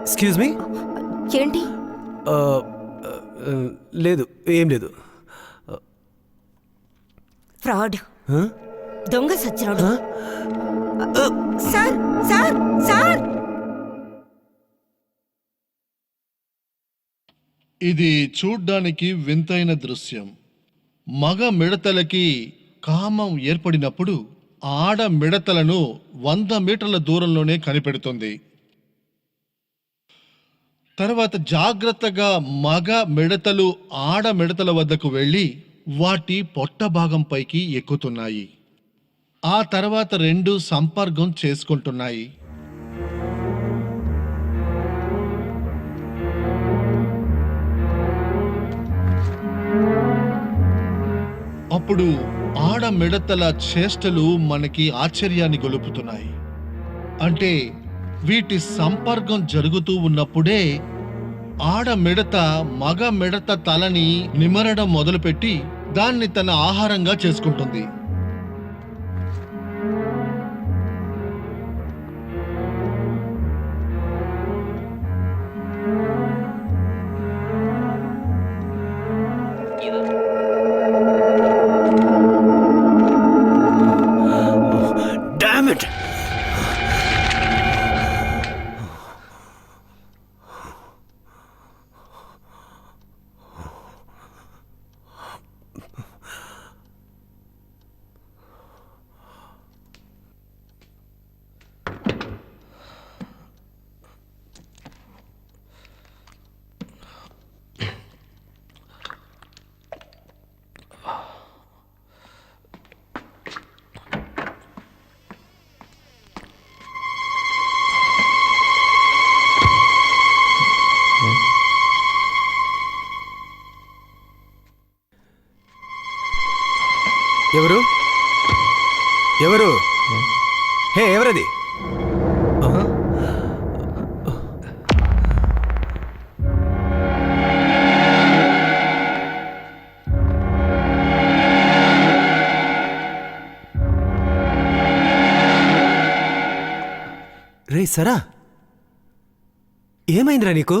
Excuse me. ఏంటి? లేదు, ఏం లేదు. ఫ్రాడ్, దొంగ సచ్చినోడు. సార్ సార్ సార్, ఇది చూడ్డానికి వింతైన దృశ్యం. మగ మిడతలకి కామం ఏర్పడినప్పుడు ఆడ మిడతలను 100 మీటర్ల దూరంలోనే కనిపెడుతుంది. తర్వాత జాగ్రత్తగా మగ మిడతలు ఆడ మిడతల వద్దకు వెళ్ళి వాటి పొట్ట భాగంపైకి ఎక్కుతున్నాయి. ఆ తర్వాత 2 సంపర్కం చేసుకుంటున్నాయి. అప్పుడు ఆడ మిడతల చేష్టలు మనకి ఆశ్చర్యాన్ని గొలుపుతున్నాయి. అంటే వీటి సంపర్కం జరుగుతూ ఉన్నప్పుడే ఆడ మిడత మగ మిడత తలని నిమరడం మొదలుపెట్టి దాన్ని తన ఆహారంగా చేసుకుంటుంది. Damn it! ఎవరు ఎవరు హే ఎవరది రే సరా ఏమైందిరా నీకు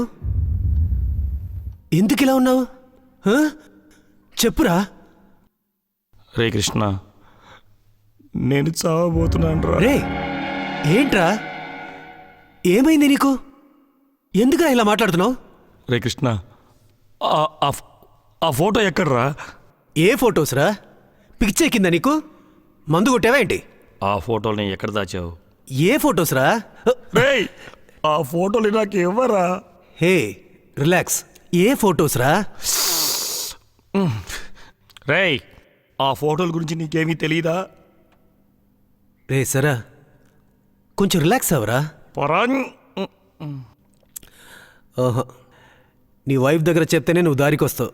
ఎందుకు ఇలా ఉన్నావు చెప్పురా. రే కృష్ణ, నేను చావబోతున్నాను రా. రే ఏంట్రా ఏమైంది నీకు ఎందుకురా ఇలా మాట్లాడుతున్నావు? రే కృష్ణ, ఆ ఫోటో ఎక్కడ్రా? ఏ ఫొటోస్ రా? పిచ్చెక్కిందా నీకు? మందు కొట్టావా ఏంటి? ఆ ఫోటోని ఎక్కడ దాచావు? ఏ ఫొటోస్ రా? రేయ్, ఆ ఫోటోలు నాకు ఇవ్వరా. హే రిలాక్స్. ఏ ఫొటోస్ రా? రేయ్, ఆ ఫోటోల గురించి నీకేమీ తెలీదా? రే సరా కొంచెం రిలాక్స్ అవరా. పరాన్. ఓహో, నీ వైఫ్ దగ్గర చెప్తేనే నువ్వు దారికి వస్తావు.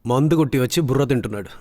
మందు కొట్టి వచ్చి బుర్ర తింటున్నాడు.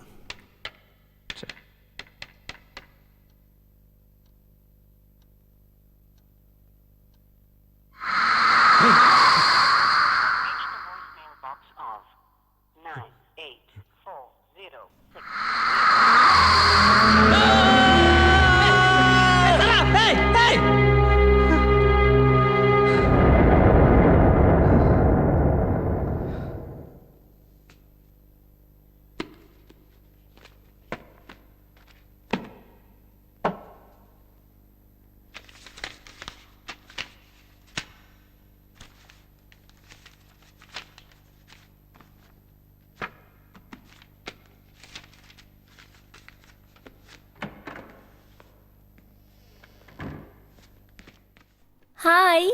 హాయ్,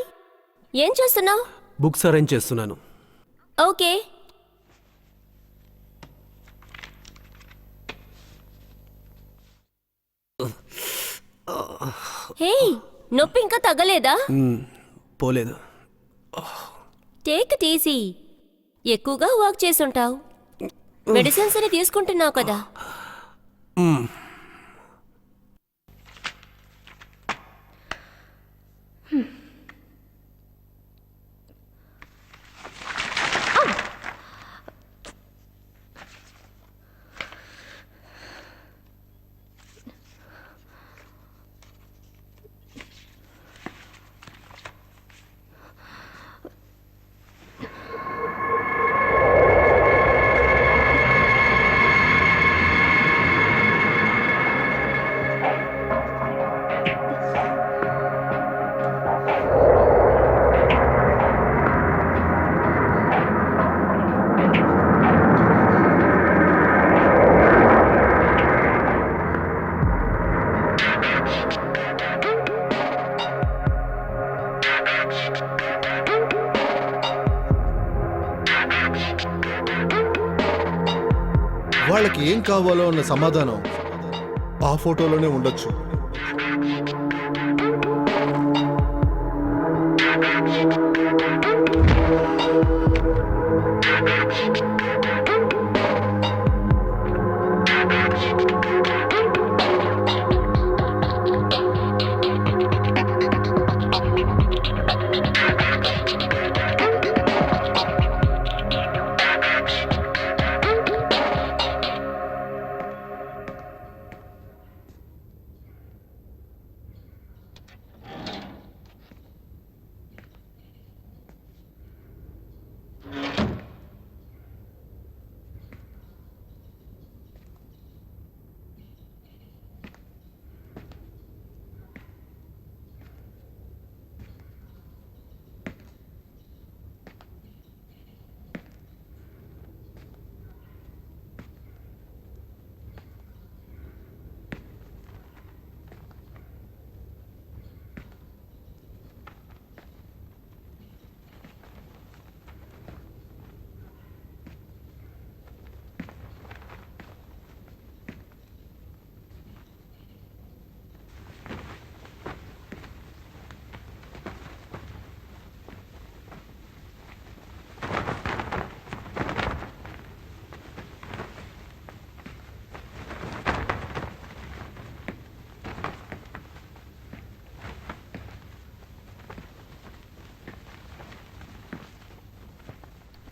ఏం చేస్తున్నావు? బుక్స్ అరేంజ్ చేస్తున్నాను. ఓకే. హే, నొప్పి ఇంకా తగ్గలేదా? పోలేదు. Take it easy. ఎక్కువగా వర్క్ చేసుంటావు. మెడిసిన్స్ అని తీసుకుంటున్నావు కదా. వాళ్ళకి ఏం కావాలో అన్న సమాధానం ఆ ఫోటోలోనే ఉండొచ్చు.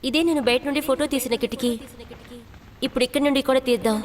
ఇదే నేను బయట నుండి ఫోటో తీసిన కిటికీ. ఇప్పుడు ఇక్కడి నుండి కూడా తీద్దాం.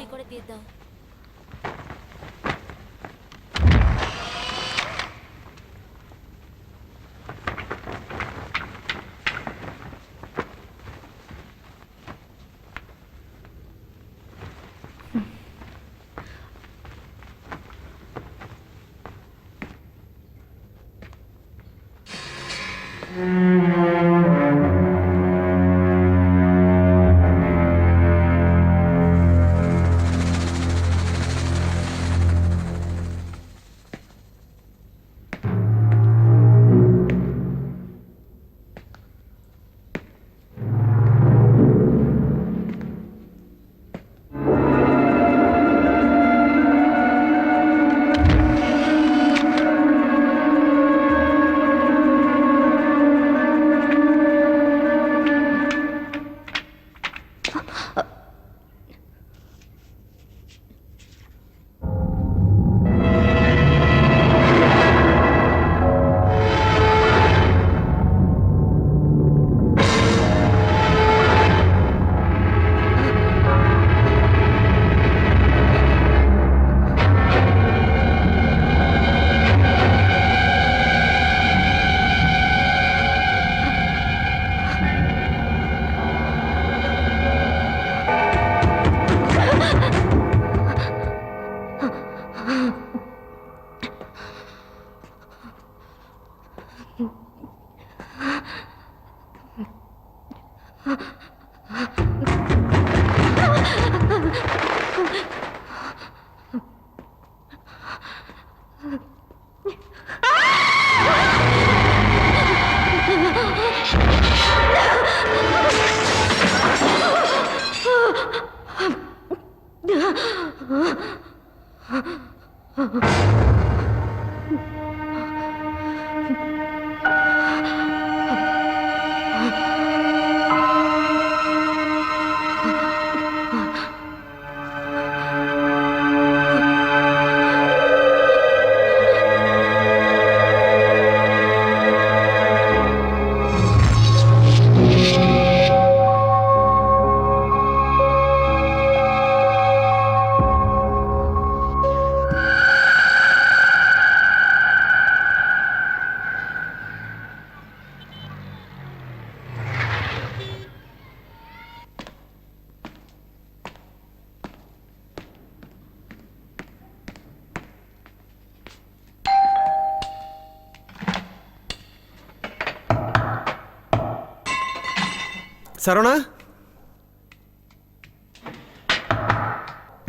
సరవణా,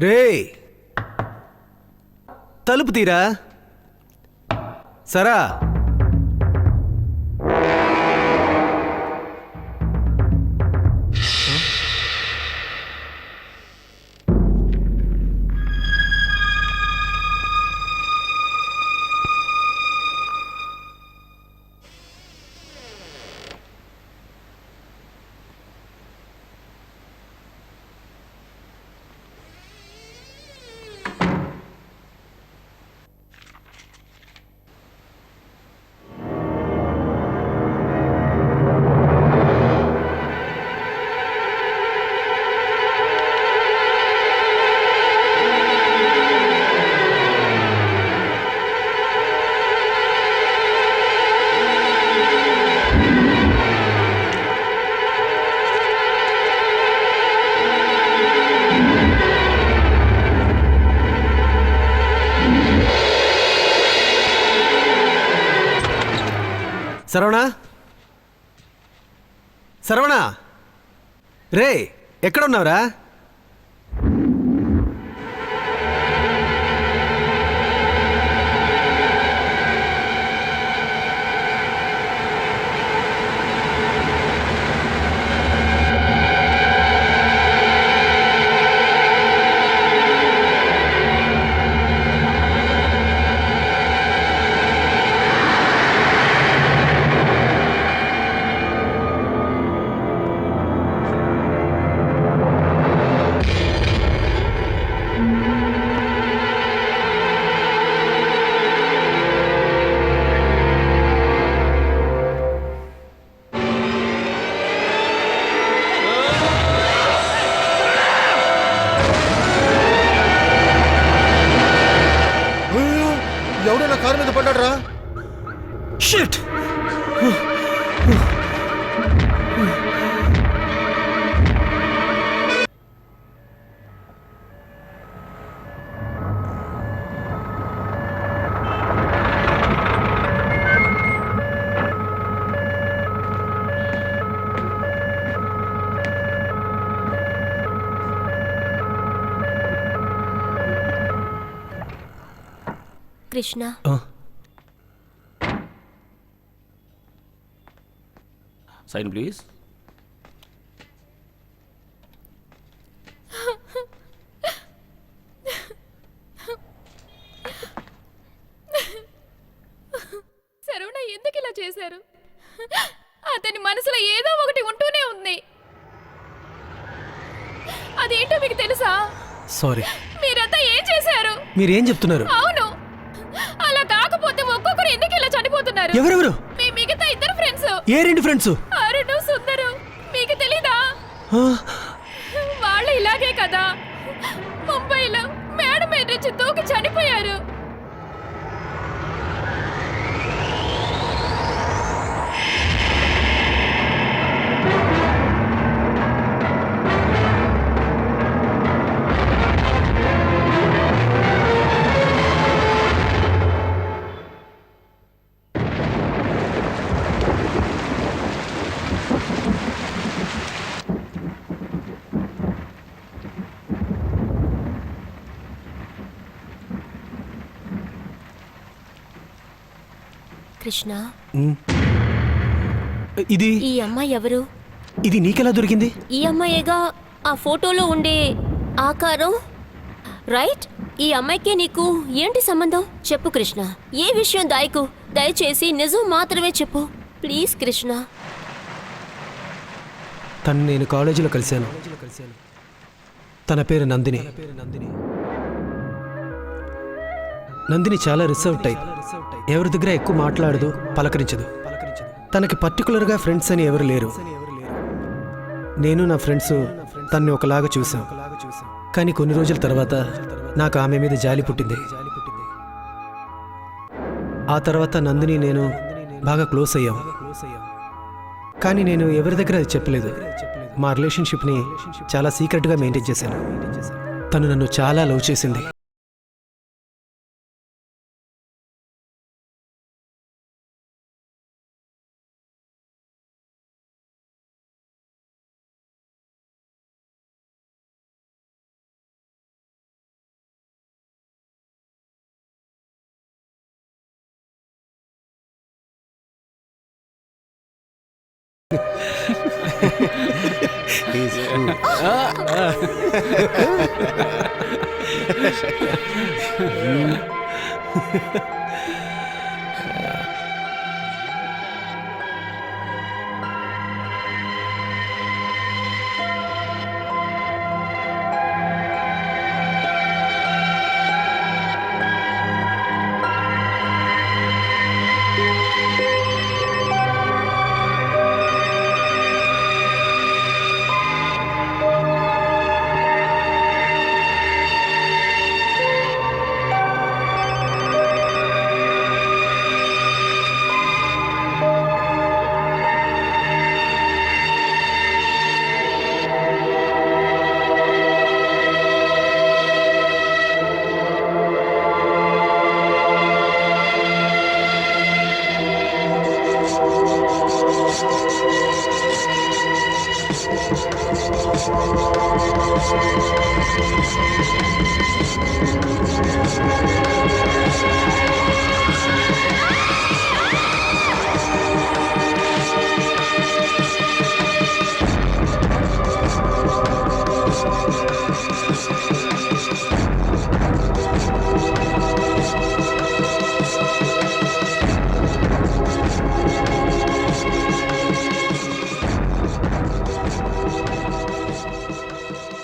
రే తలుపు తీరా. సరా, సరవణా, సరవణా, రే ఎక్కడున్నావురా? Krishna, sign please. శరవణ ఎందుకు ఇలా చేశారు? అతని మనసులో ఏదో ఒకటి ఉంటూనే ఉంది. అదేంటో మీకు తెలుసా? సారీ. మీరంతా ఏం చేశారు? మీరేం చెప్తున్నారు? అవును, అలా కాకపోతే ఒక్కొక్కరు ఎందుకు ఇలా చనిపోతున్నారు? ఎవరెవరు? మీ మిగతా ఇద్దరు ఫ్రెండ్స్, ఏ 2 ఫ్రెండ్స్? అరుణు, సుందరు. మీకు తెలీదా? వాళ్ళు ఇలాగే కదా ముంబైలో మేడ మీద నుంచి దూకి చనిపోయారు. కృష్ణ, ఇది ఈ అమ్మాయి ఎవరు? ఇది నీకెలా దొరికింది? ఈ అమ్మాయేగా ఆ ఫోటోలో ఉండే ఆకారం, రైట్? ఈ అమ్మాయికే నీకు ఏంటి సంబంధం? చెప్పు కృష్ణ, ఏ విషయం దాయకు. దయచేసి నిజం మాత్రమే చెప్పు ప్లీజ్ కృష్ణ. తను నేను కాలేజీలో కలిశాను. తన పేరు నందిని. నందిని చాలా రిసర్వ్ టైప్. ఎవరి దగ్గర ఎక్కువ మాట్లాడదు, పలకరించదు. తనకి పర్టికులర్గా ఫ్రెండ్స్ అని ఎవరు లేరు. నేను నా ఫ్రెండ్స్ తన్ని ఒకలాగా చూసాం. కానీ కొన్ని రోజుల తర్వాత నాకు ఆమె మీద జాలి పుట్టింది. ఆ తర్వాత నందిని నేను బాగా క్లోజ్ అయ్యాం. కానీ నేను ఎవరి దగ్గర అది చెప్పలేదు. మా రిలేషన్షిప్ని చాలా సీక్రెట్గా మెయింటైన్ చేశాను. తను నన్ను చాలా లవ్ చేసింది.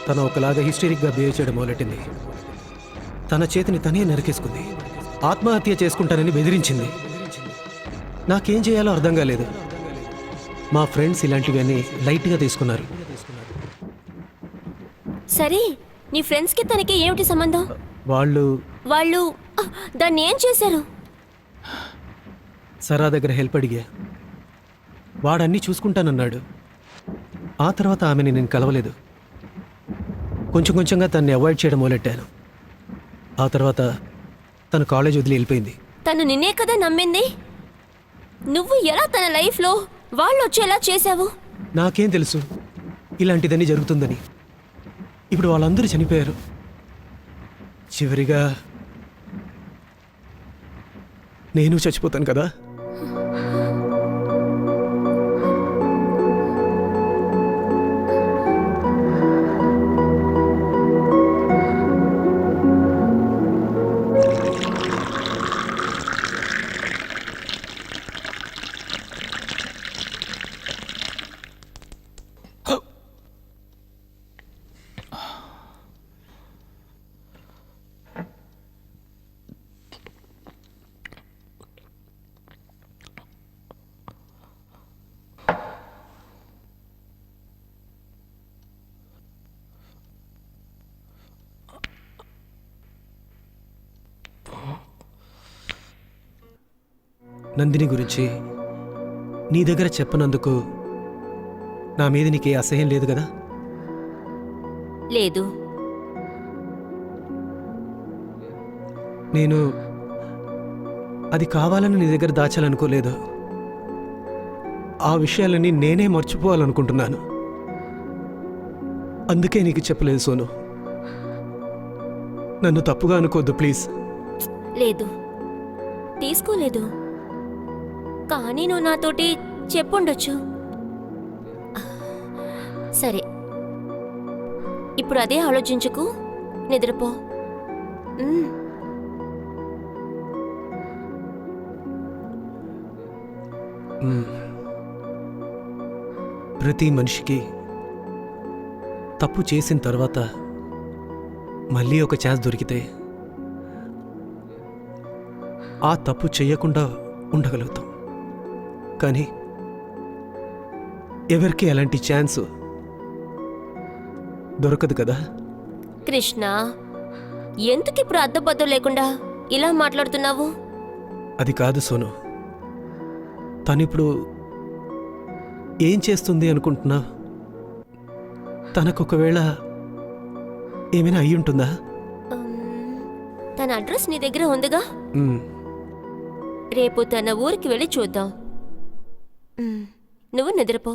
తను ఒకలాగా హిస్టరిక్గా బిహేవ్ చేయడం మొదలెట్టింది. తన చేతిని తనే నరికేసుకుంది. ఆత్మహత్య చేసుకుంటానని బెదిరించింది. నాకేం చేయాలో అర్థం కాలేదు. మా ఫ్రెండ్స్ ఇలాంటివన్నీ లైట్గా తీసుకున్నారు. సరే, నీ ఫ్రెండ్స్కి తనకి ఏమిటి సంబంధం? వాళ్ళు దాన్ని ఏం చేశారు? సరా దగ్గర హెల్ప్ అడిగా. వాడన్నీ చూసుకుంటానన్నాడు. ఆ తర్వాత ఆమెని నేను కలవలేదు. కొంచెం కొంచెంగా తన్ని అవాయిడ్ చేయడం మొదలెట్టాను. ఆ తర్వాత తను కాలేజ్ వదిలి వెళ్ళిపోయింది. తను నిన్నే కదా నమ్మింది. నువ్వు ఎలా తన లైఫ్లో వాళ్ళు వచ్చేలా చేశావు? నాకేం తెలుసు ఇలాంటిదని జరుగుతుందని. ఇప్పుడు వాళ్ళందరూ చనిపోయారు. చివరిగా నేను చచ్చిపోతాను కదా. నందిని గురించి నీ దగ్గర చెప్పనందుకు నా మీద నీకే అసహ్యం లేదు కదా? లేదు. నేను అది కావాలని నీ దగ్గర దాచాలనుకోలేదు. ఆ విషయాలన్నీ నేనే మర్చిపోవాలనుకుంటున్నాను. అందుకే నీకు చెప్పలేదు సోను. నన్ను తప్పుగా అనుకోవద్దు ప్లీజ్. లేదు, తీసుకోలేదు. కానీ నువ్వు నాతోటి చెప్పుండొచ్చు. సరే, ఇప్పుడు అదే ఆలోచించుకు, నిద్రపో. ప్రతి మనిషికి తప్పు చేసిన తర్వాత మళ్ళీ ఒక ఛాన్స్ దొరికితే ఆ తప్పు చెయ్యకుండా ఉండగలుగుతాం. కానీ ఎవరికి అలాంటి ఛాన్స్ దొరకదు కదా. కృష్ణ, ఎందుకు ఇప్పుడు అద్దపద్దం లేకుండా ఇలా మాట్లాడుతున్నావు? అది కాదు సోను. తనిప్పుడు ఏం చేస్తుంది అనుకుంటున్నా? తనకొకవేళ ఏమైనా అయి ఉంటుందా? తన అడ్రస్ నీ దగ్గర ఉందిగా. మ్, రేపు తన ఊరికి వెళ్ళి చూద్దాం. నువ్వు నిద్రపో.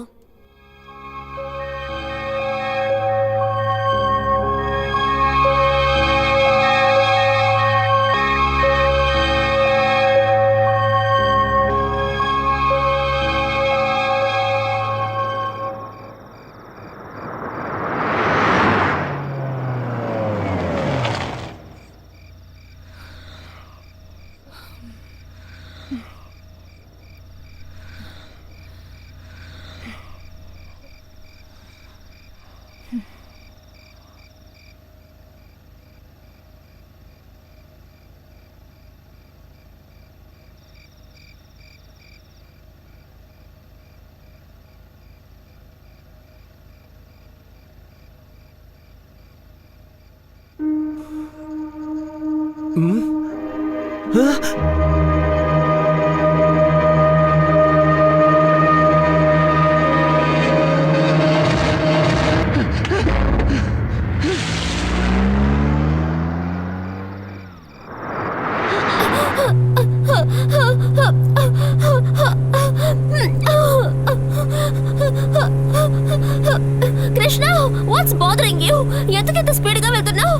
Krishna, what's bothering you? ఎందుకంత స్పీడ్గా వెళ్తున్నావు?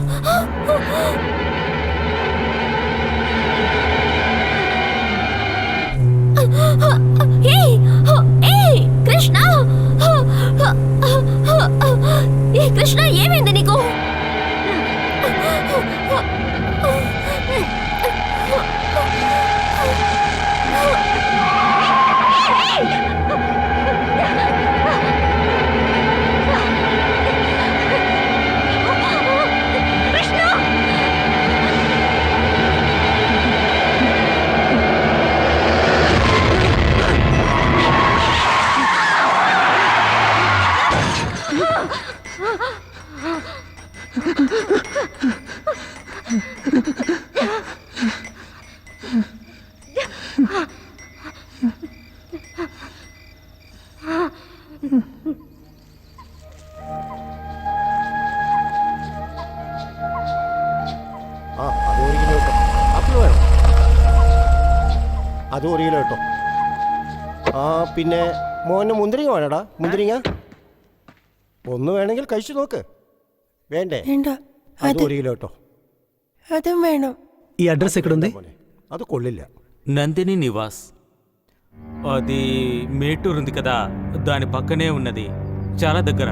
కృష్ణ, కృష్ణ, ఏమైంది నీకు? അത് ഒരു കിലോ കേട്ടോ. പിന്നെ മോന് മുന്തിരിങ്ങ വേണടാ. മുന്തിരിങ്ങ ഒന്ന് വേണമെങ്കിൽ കഴിച്ചു നോക്ക്. വേണ്ടേ? അത് ഒരു കിലോ കേട്ടോ. അതും വേണം. ఈ అడ్రస్ ఎక్కడుంది? അത് കൊള്ളില്ല. నందిని నివాస్. అది మేటూరు ఉంది కదా, దాని పక్కనే ఉన్నది, చాలా దగ్గర.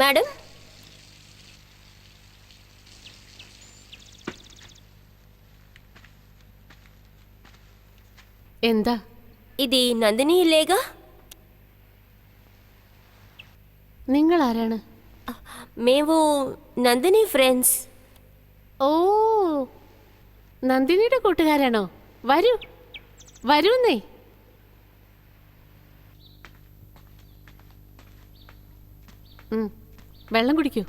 మేడం, എന്താ ఇది నందిని ఇల్లేగా? നിങ്ങൾ ആരാണ്? మేము నందిని ఫ్రెండ్స్. ഓ, നന്ദിനിയുടെ കൂട്ടുകാരാണോ? വരൂ വരൂന്നേ. വെള്ളം കുടിക്കൂ.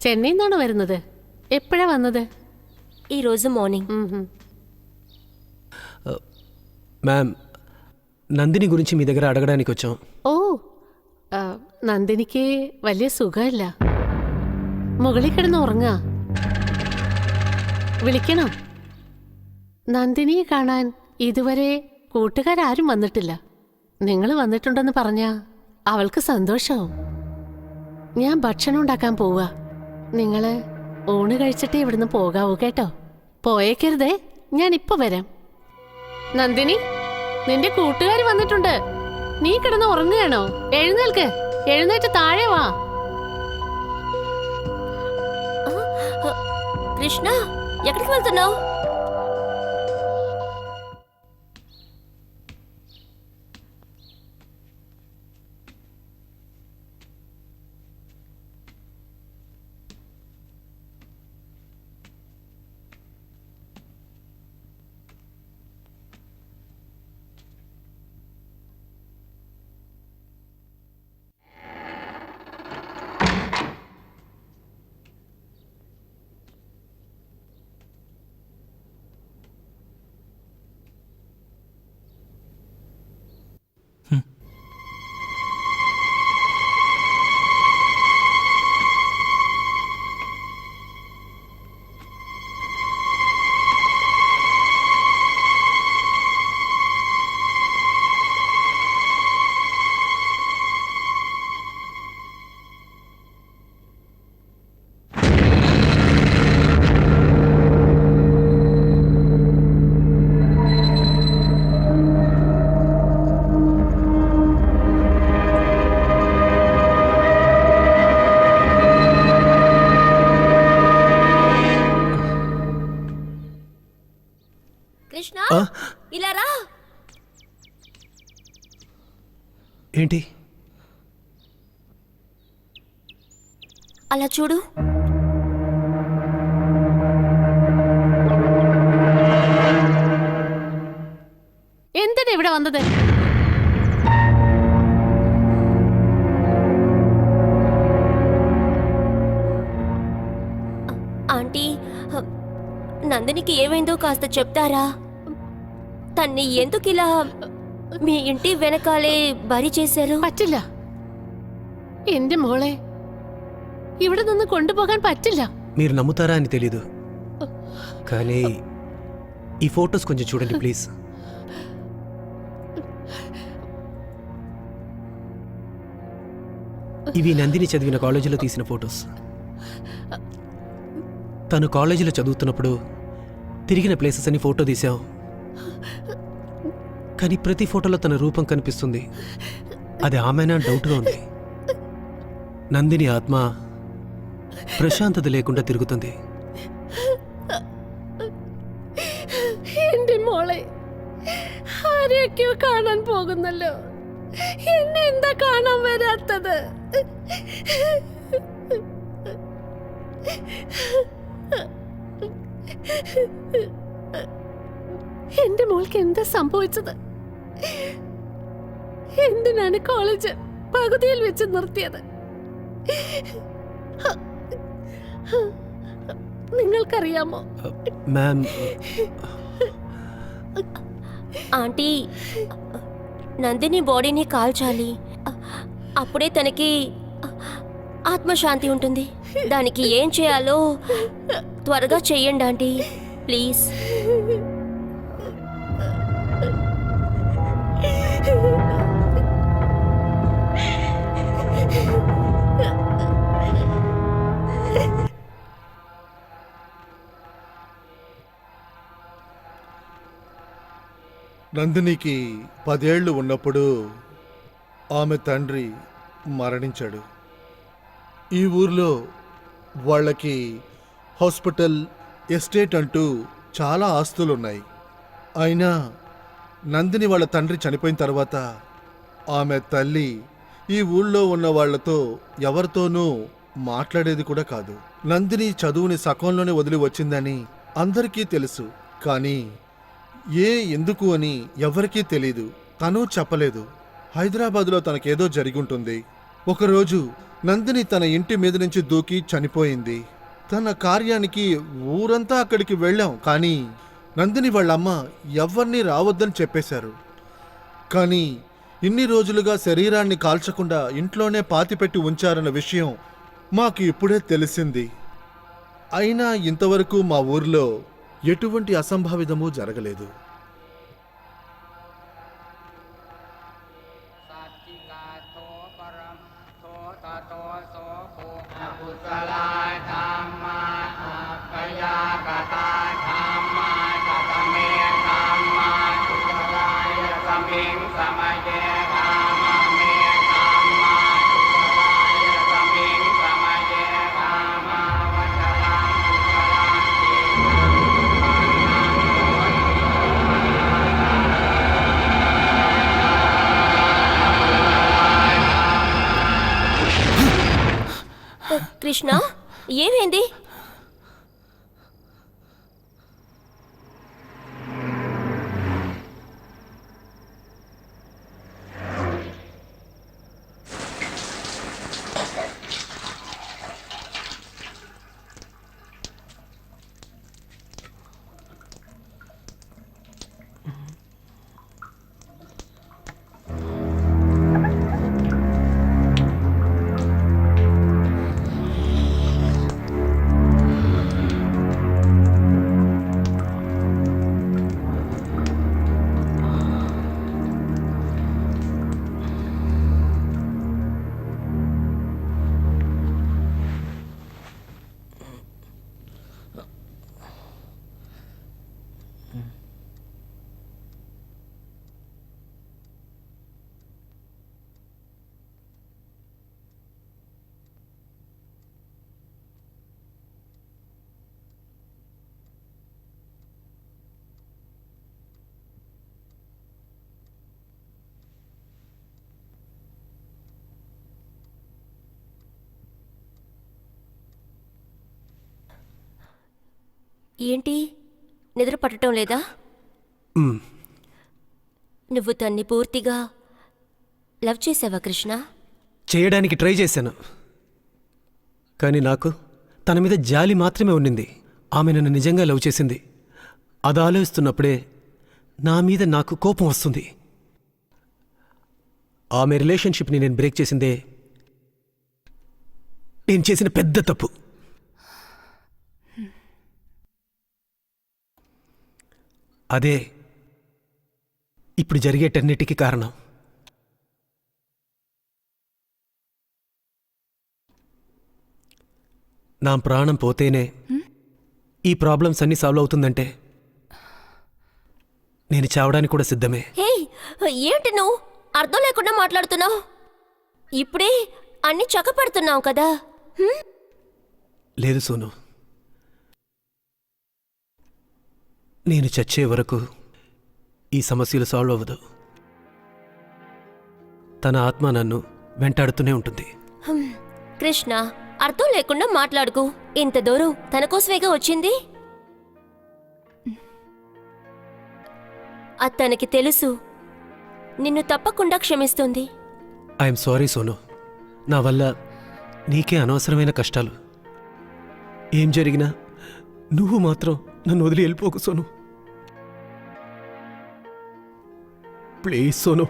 ചെന്നൈയിൽ നിന്നാണോ വരുന്നത്? എപ്പോഴാ വന്നത്? ఈరోజు మార్నింగ్. మ్యామ్, నందిని గురించి మీ దగ్గర అడగడానికి వచ్చాం. ഓ, നന്ദിനിക്ക് വലിയ സുഖമില്ല. മുകളിൽ കിടന്ന് ഉറങ്ങാ. വിളിക്കണം. നന്ദിനിയെ കാണാൻ ഇതുവരെ കൂട്ടുകാരും വന്നിട്ടില്ല. നിങ്ങൾ വന്നിട്ടുണ്ടെന്ന് പറഞ്ഞാ അവൾക്ക് സന്തോഷവും. ഞാൻ ഭക്ഷണം ഉണ്ടാക്കാൻ പോവാ. നിങ്ങള് ഊണ് കഴിച്ചിട്ട് ഇവിടുന്ന് പോകാവൂ കേട്ടോ. പോയേക്കരുതേ, ഞാൻ ഇപ്പൊ വരാം. നന്ദിനി, നിന്റെ കൂട്ടുകാർ വന്നിട്ടുണ്ട്. നീ കിടന്ന് ഉറങ്ങുകയാണോ? എഴുന്നേൽക്ക്, എഴുന്നേറ്റ് താഴെ വാ. కృష్ణ, ఎక్కడికి వెళ్తున్నావు? కృష్ణ, ఇలా రా. ఏంటి? అలా చూడు. എന്തിനാ ഇവിടെ വന്നത്? ఆంటీ, నందినికి ఏమైందో కాస్త చెప్తారా? తన్ని ఎందుకు ఇలా మీ ఇంటి వెనకాలే బరి చేశారు? പറ്റില്ല. എന്റെ മോളെ ഇവിടെ നിന്ന് കൊണ്ടുപോകാൻ പറ്റില്ല. మీరు నమ్ముతారా అని తెలీదు, కానీ ఈ ఫొటోస్ కొంచెం చూడండి ప్లీజ్. ఇవి నందిని చదివిన కాలేజీలో తీసిన ఫొటోస్. తను కాలేజీలో చదువుతున్నప్పుడు తిరిగిన ప్లేసెస్ అని ఫోటో తీసాం, కానీ ప్రతి ఫోటోలో తన రూపం కనిపిస్తుంది. అది ఆమెనా డౌట్గా ఉంది. నందిని ఆత్మ ప్రశాంతత లేకుండా తిరుగుతుంది. എന്റെ മോളെ ആരെയൊക്കെയോ കാണാൻ പോകുന്നല്ലോ. എന്നെ എന്താ കാണാൻ വരാത്തത്? എന്റെ മോൾക്ക് എന്താ സംഭവിച്ചത്? എന്തിനാണ് കോളേജ് പകുതിയിൽ വെച്ച് നിർത്തിയത്? നിങ്ങൾക്കറിയാമോ? మ్యామ్, ఆంటీ, నందిని బాడీని కాల్చాలి. అప్పుడే తనకి ఆత్మశాంతి ఉంటుంది. దానికి ఏం చేయాలో త్వరగా చెయ్యండి ఆంటీ, ప్లీజ్. నందినికి 10 ఏళ్ళు ఉన్నప్పుడు ఆమె తండ్రి మరణించాడు. ఈ ఊర్లో వాళ్ళకి హాస్పిటల్, ఎస్టేట్ అంటూ చాలా ఆస్తులున్నాయి. అయినా నందిని వాళ్ళ తండ్రి చనిపోయిన తర్వాత ఆమె తల్లి ఈ ఊళ్ళో ఉన్న వాళ్లతో ఎవరితోనూ మాట్లాడేది కూడా కాదు. నందిని చదువుని సకంలోనే వదిలి వచ్చిందని అందరికీ తెలుసు, కానీ ఎందుకు అని ఎవరికీ తెలీదు. తను చెప్పలేదు. హైదరాబాద్లో తనకేదో జరిగుంటుంది. ఒకరోజు నందిని తన ఇంటి మీద నుంచి దూకి చనిపోయింది. తన కార్యానికి ఊరంతా అక్కడికి వెళ్ళాం, కానీ నందిని వాళ్ళమ్మ ఎవరిని రావద్దని చెప్పేశారు. కానీ ఇన్ని రోజులుగా శరీరాన్ని కాల్చకుండా ఇంట్లోనే పాతిపెట్టి ఉంచారన్న విషయం మాకు ఇప్పుడే తెలిసింది. అయినా ఇంతవరకు మా ఊర్లో ఎటువంటి అసంభావితమూ జరగలేదు. కృష్ణ, ఏమైంది? ఏంటి, నిద్ర పట్టడం లేదా? నువ్వు తన్ని పూర్తిగా లవ్ చేసావా కృష్ణ? చేయడానికి ట్రై చేశాను, కానీ నాకు తన మీద జాలి మాత్రమే ఉండింది. ఆమె నన్ను నిజంగా లవ్ చేసింది. అది ఆలోచిస్తున్నప్పుడే నా మీద నాకు కోపం వస్తుంది. ఆమె రిలేషన్షిప్ని నేను బ్రేక్ చేసిందే నేను చేసిన పెద్ద తప్పు. అదే ఇప్పుడు జరిగేటన్నిటికీ కారణం. నా ప్రాణం పోతేనే ఈ ప్రాబ్లమ్స్ అన్నీ సాల్వ్ అవుతుందంటే నేను చావడానికి కూడా సిద్ధమే. హే, ఏంటి నువ్వు అర్థం లేకుండా మాట్లాడుతున్నావు? ఇప్పుడే అన్ని చక్కపడుతున్నావు కదా. లేదు సోను, నేను చచ్చే వరకు ఈ సమస్యలు సాల్వ్ అవ్వదు. తన ఆత్మ నన్ను వెంటాడుతూనే ఉంటుంది. కృష్ణ, అర్థం లేకుండా మాట్లాడుకు. ఇంత దూరం తన కోసమేగా వచ్చింది. అది తనకి తెలుసు. నిన్ను తప్పకుండా క్షమిస్తుంది. ఐఎమ్ సారీ సోను, నా వల్ల నీకే అనవసరమైన కష్టాలు. ఏం జరిగినా నువ్వు మాత్రం నన్ను వదిలి వెళ్ళిపోకు సోను. ప్లీజ్ సోను.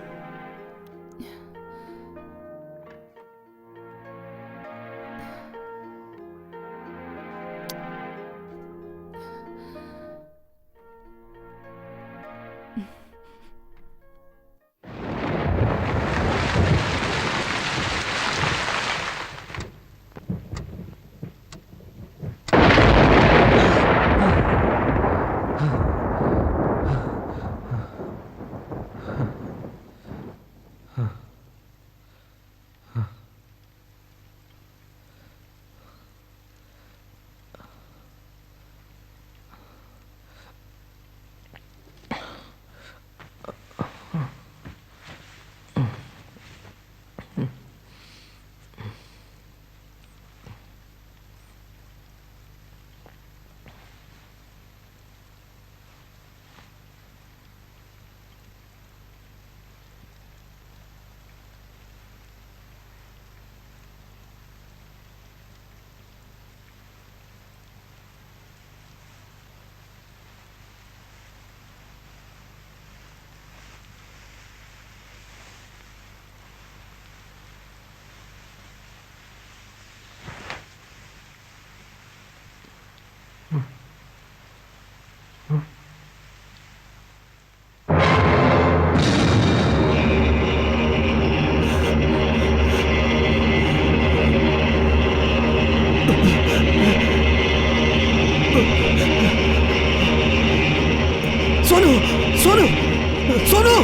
సోను సోను సోను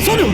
సోను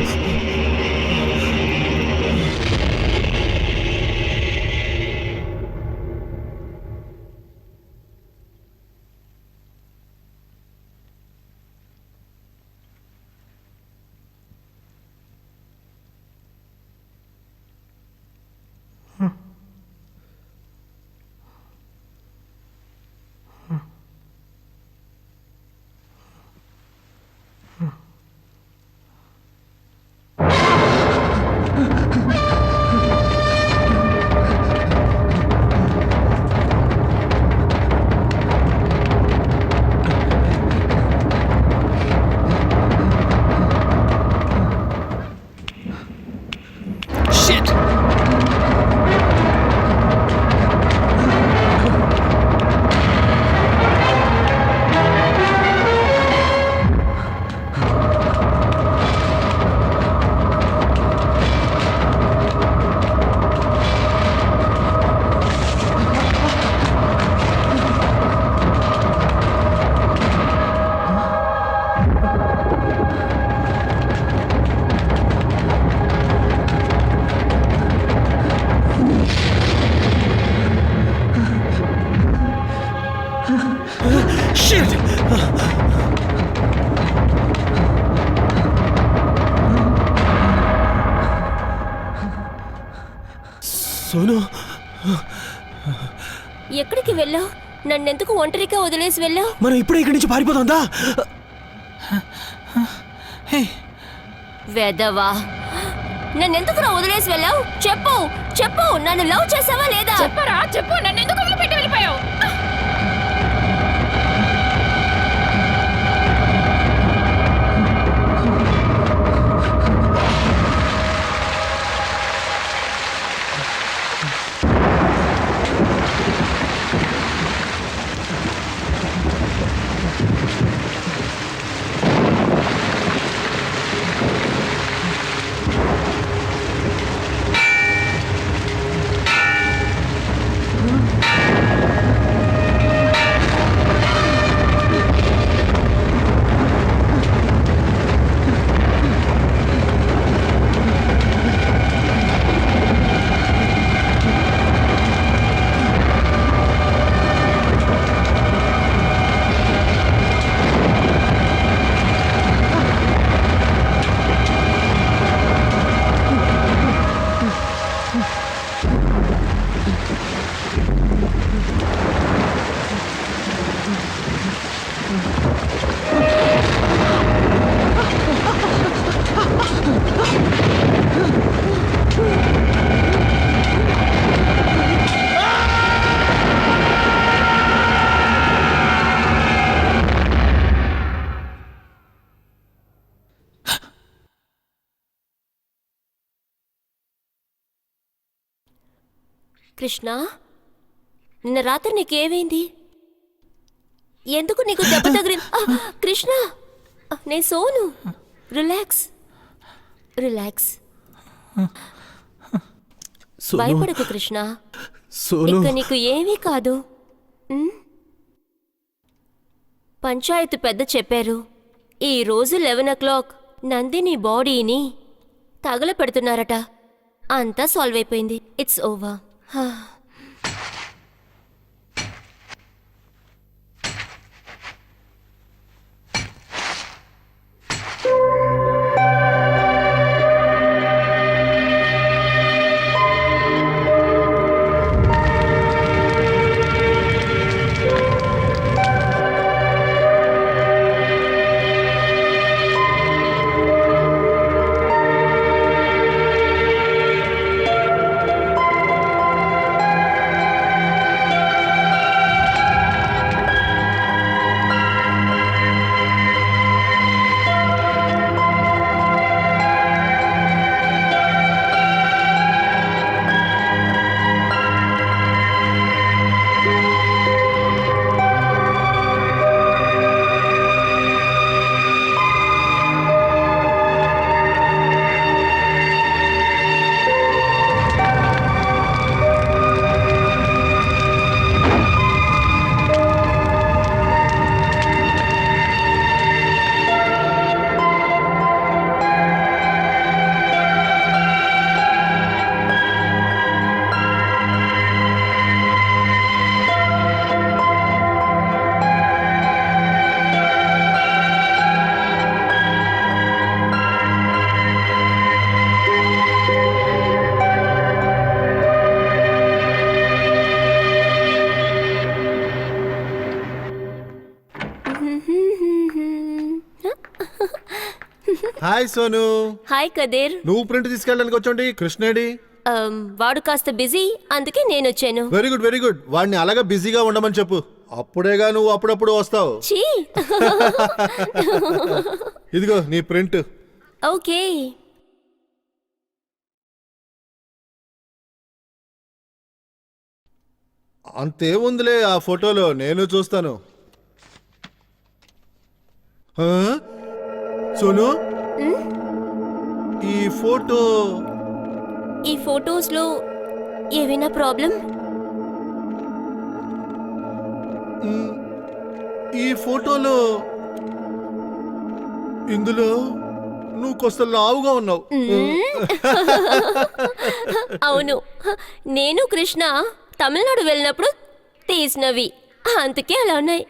Shit! సోను ఎక్కడికి వెళ్ళావు? నన్నెందుకు ఒంటరిగా వదిలేసి వెళ్ళావు? మనం ఇప్పుడే ఇక్కడి నుంచి పారిపోతుందా? వెదవా, నన్నెందుకు వదిలేసి వెళ్ళావు? చెప్పు చెప్పు, నన్ను లవ్ చేసావా లేదా? చెప్పరా చెప్పు, నన్నెందుకు వదిలిపెట్టి వెళ్ళిపోయావు? కృష్ణ, నిన్న రాత్రి నీకేమైంది? ఎందుకు నీకు దెబ్బ తగిలింది? కృష్ణ, నేను సోను. రిలాక్స్ రిలాక్స్, భయపడకు కృష్ణ. ఇక నీకు ఏమీ కాదు. పంచాయతీ పెద్ద చెప్పారు, ఈ రోజు 11 o'clock నందిని బాడీని తగలపెడుతున్నారట. అంతా సాల్వ్ అయిపోయింది. It's over. Hi Sonu. Hi Kadir. నువ్వు ప్రింట్ తీసుకెళ్ళడానికి వచ్చోండి. కృష్ణేడి? వాడు కాస్త బిజీ, అందుకే నేను వచ్చాను. Very good very good. వాడిని అలాగా బిజీగా ఉండమని చెప్పు. అప్పుడేగా నువ్వు అప్పుడప్పుడు వస్తావు. చీ. ఇదిగో నీ ప్రింట్. ఓకే. అంతేముందిలే ఆ ఫోటోలో, నేను చూస్తాను. ఆ? సోను, ఈ ఫోటో ఈ ఫొటోస్ లో ఏమైనా ప్రాబ్లం? ఈ ఫోటోలో ఇందులో నువ్వు కొస్త లావుగా ఉన్నావు. అవును, నేను కృష్ణ తమిళనాడు వెళ్ళినప్పుడు తీసినవి, అందుకే అలా ఉన్నాయి.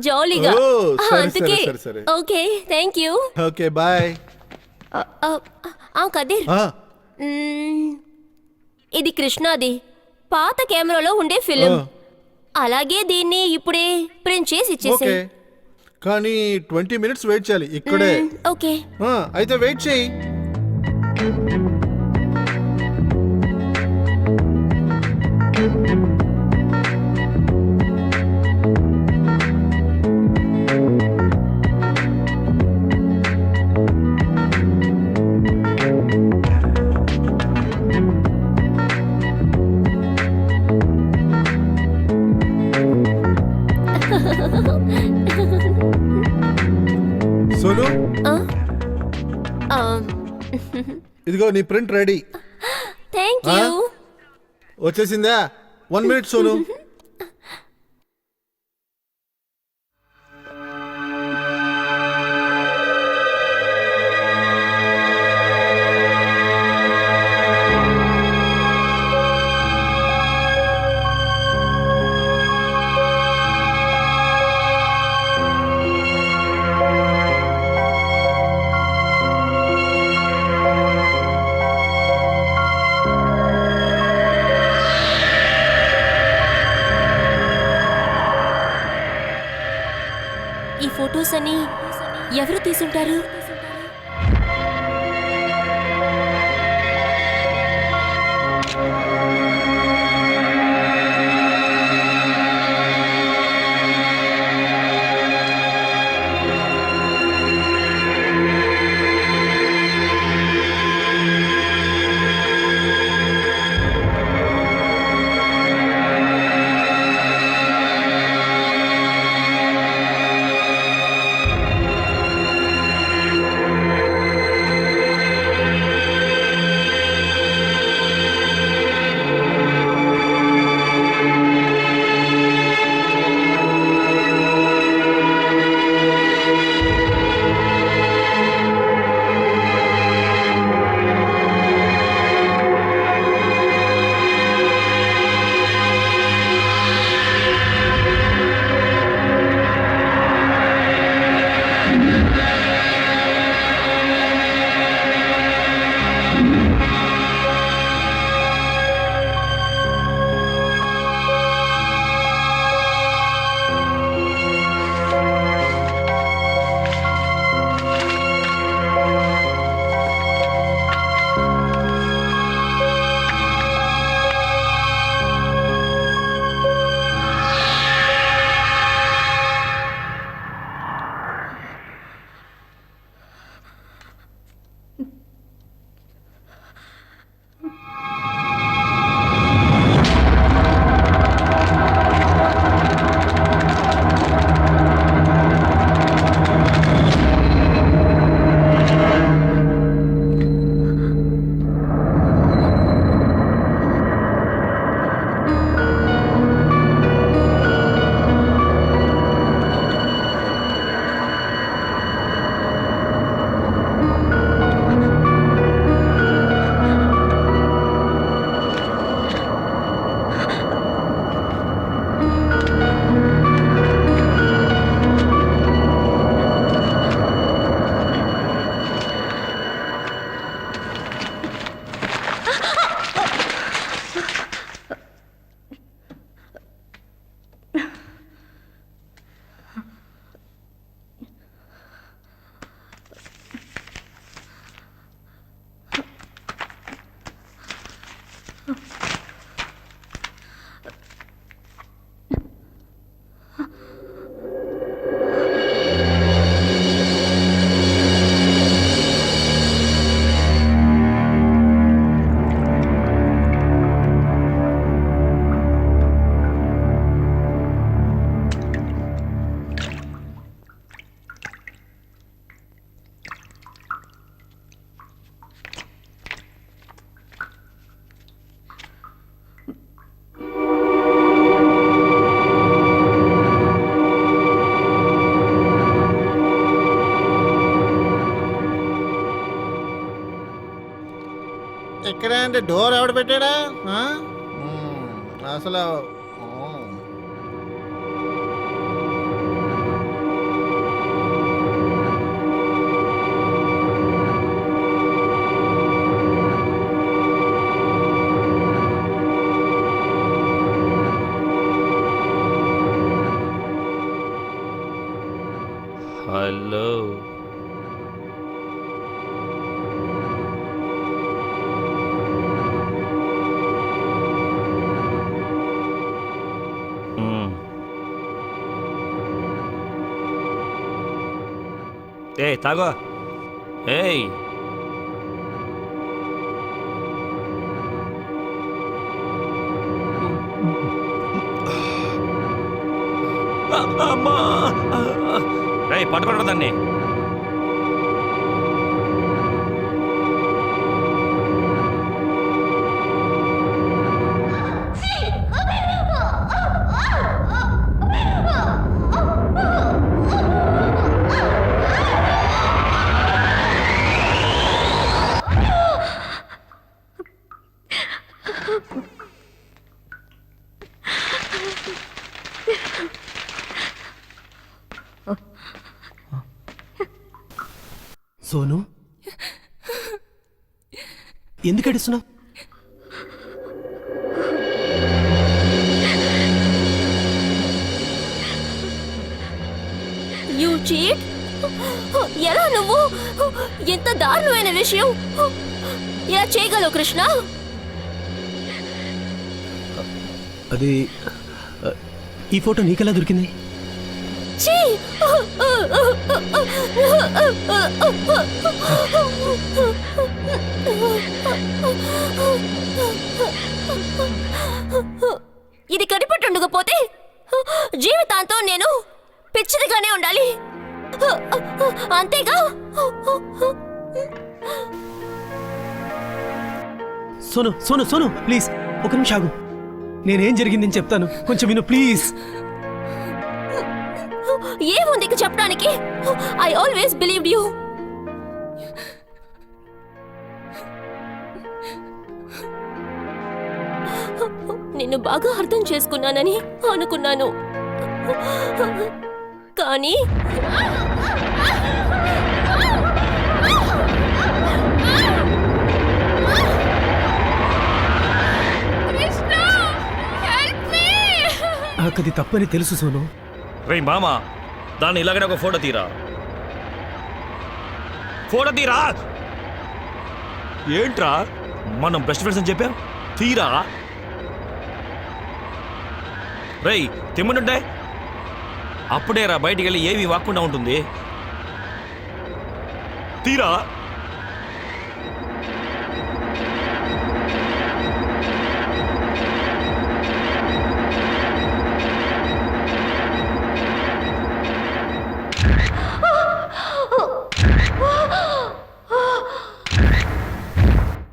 జాలీగా. ఓ, సరే, అందుకే. సరే, సరే. Okay, thank you. Okay bye. Kadir, ఇది కృష్ణాది పాత కెమెరాలో ఉండే ఫిలిం. అలాగే దీన్ని ఇప్పుడే ప్రింట్ చేసి ఇచ్చేసే. ఓకే, కానీ 20 minutes వెయిట్ చేయాలి ఇక్కడే. ఓకే. అయితే వెయిట్ చేయి. సోను, ఇదిగో నీ ప్రింట్ రెడీ. Thank you. వచ్చేసిందా? 1 minute సోను. ఈ ఫొటోస్ అని ఎవరు తీసుంటారు? ఏంటి డోర్ ఎవడు పెట్టాడా ఆ? అసలు హలో. ఏయ్ తాగో. ఏయ్ అమ్మా. రేయ్ పట్టుకోండి దాన్ని. సోను ఎందుకు ఏడుస్తున్నావు? You cheat. ఎలా నువ్వు ఎంత దారుణమైన విషయం ఇలా చేయగలవు కృష్ణ? అది ఈ ఫోటో నీకెలా దొరికింది? ఛీ! ఇది కనిపెట్టుండకపోతే జీవితాంతం నేను పిచ్చిదిగానే ఉండాలి, అంతేగా? సోను సోను సోను ప్లీజ్ ఒక నిమిషం ఆగు. నేనేం జరిగిందని చెప్తాను, కొంచెం విను ప్లీజ్. ఏముంది ఇక చెప్పడానికి? I always believed you. నిన్ను బాగా అర్థం చేసుకున్నానని అనుకున్నాను, కానీ నాకది తప్పని తెలుసు సోను. రేయ్ మామా, దాన్ని ఇలాగనే ఒక ఫోటో తీరా. ఫోటో తీరా. ఏంట్రా మనం బెస్ట్ ఫ్రెండ్స్ అని చెప్పా? తీరా. రేయ్ తిమ్మంటుంటే అప్పుడే రా బయటికి వెళ్ళి ఏమీ వాక్కుండా ఉంటుంది. తీరా.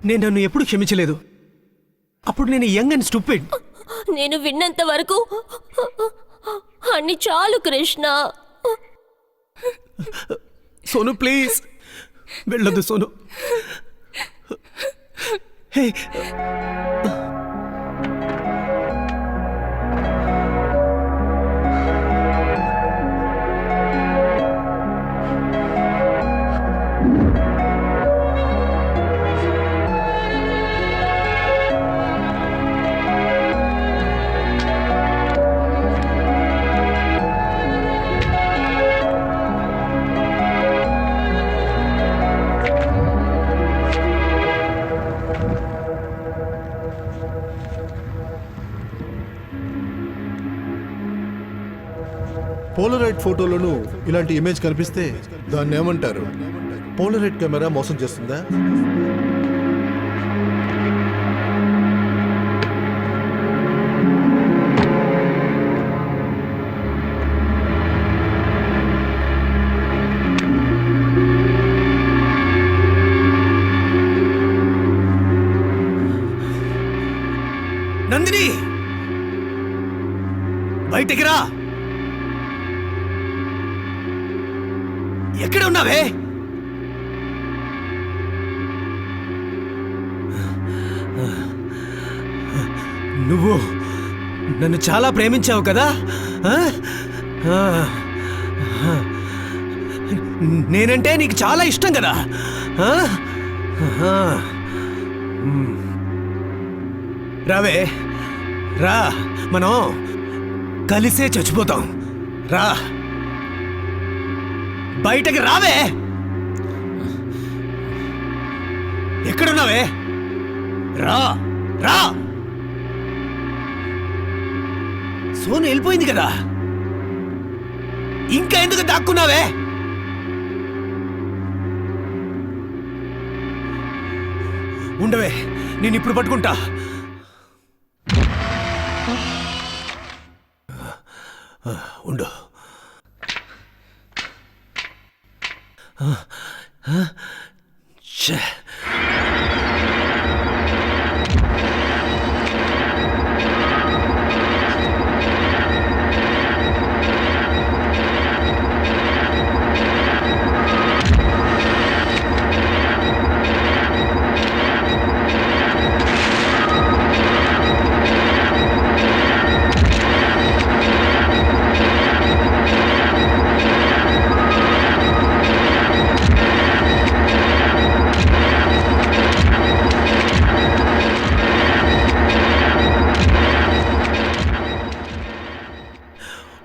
నేను నన్ను ఎప్పుడు క్షమించలేదు. అప్పుడు నేను యంగ్ అండ్ స్టూపిడ్. నేను విన్నంత వరకు అన్ని చాలు కృష్ణ. సోను ప్లీజ్ వెళ్ళొద్దు సోను. హే పోలరైడ్ ఫోటోలోనూ ఇలాంటి ఇమేజ్ కనిపిస్తే దాన్ని ఏమంటారు? పోలరైడ్ కెమెరా మోసం చేస్తుందా? నందిని బయటికి రా. ఎక్కడ ఉన్నావే? నువ్వు నన్ను చాలా ప్రేమించావు కదా ఆ? ఆ. ఆ. నేనంటే నీకు చాలా ఇష్టం కదా ఆ? ఆ. రావే రా, మనం కలిసే చచ్చిపోతాం. రా, బయటకి రావే. ఎక్కడున్నావే? రా రా. సోను వెళ్ళిపోయింది కదా, ఇంకా ఎందుకు దాక్కున్నావే? ఉండవే, నేను ఇప్పుడు పట్టుకుంటా. ఉండు. ఛే.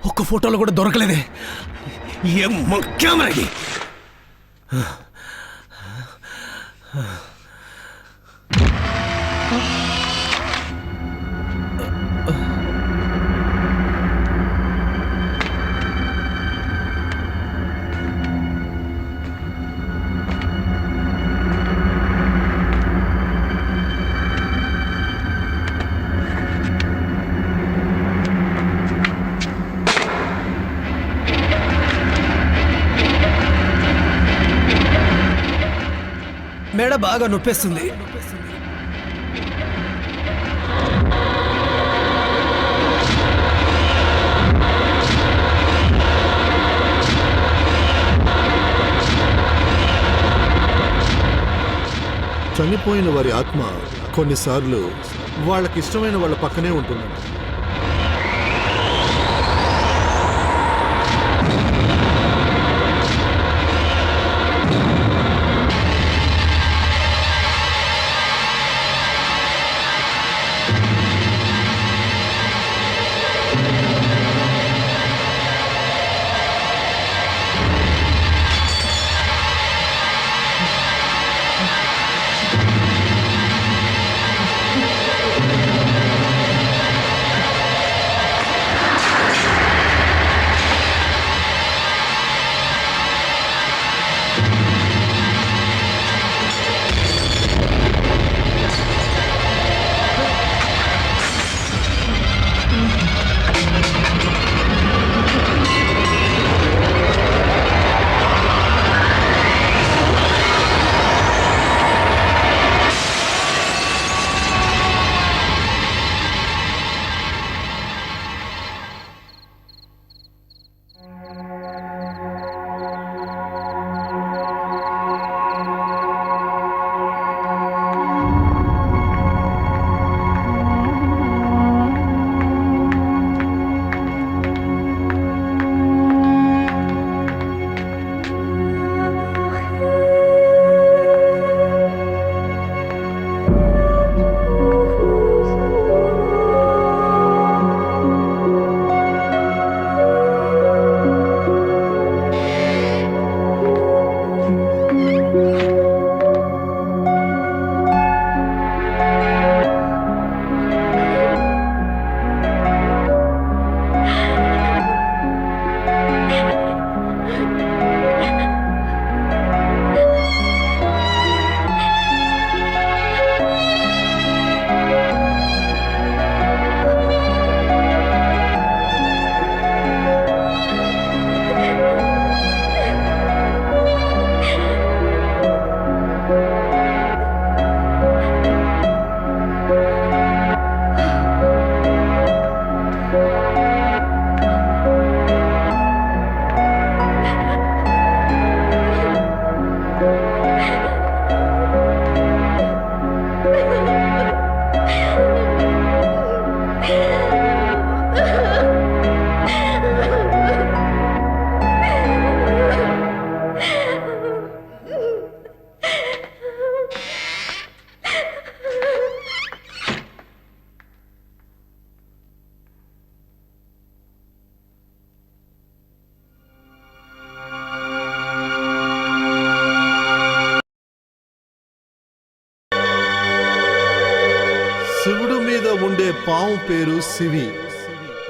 ఒక్క ఫోటోలో కూడా దొరకలేదే. ఏం కెమెరా ఇది? మెడ బాగా నొప్పేస్తుంది. చనిపోయిన వారి ఆత్మ కొన్నిసార్లు వాళ్ళకిష్టమైన వాళ్ళ పక్కనే ఉంటుంది. పాము పేరు శివి.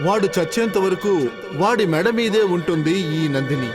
వాడు చచ్చేంత వరకు వాడి మెడ మీదే ఉంటుంది ఈ నందిని.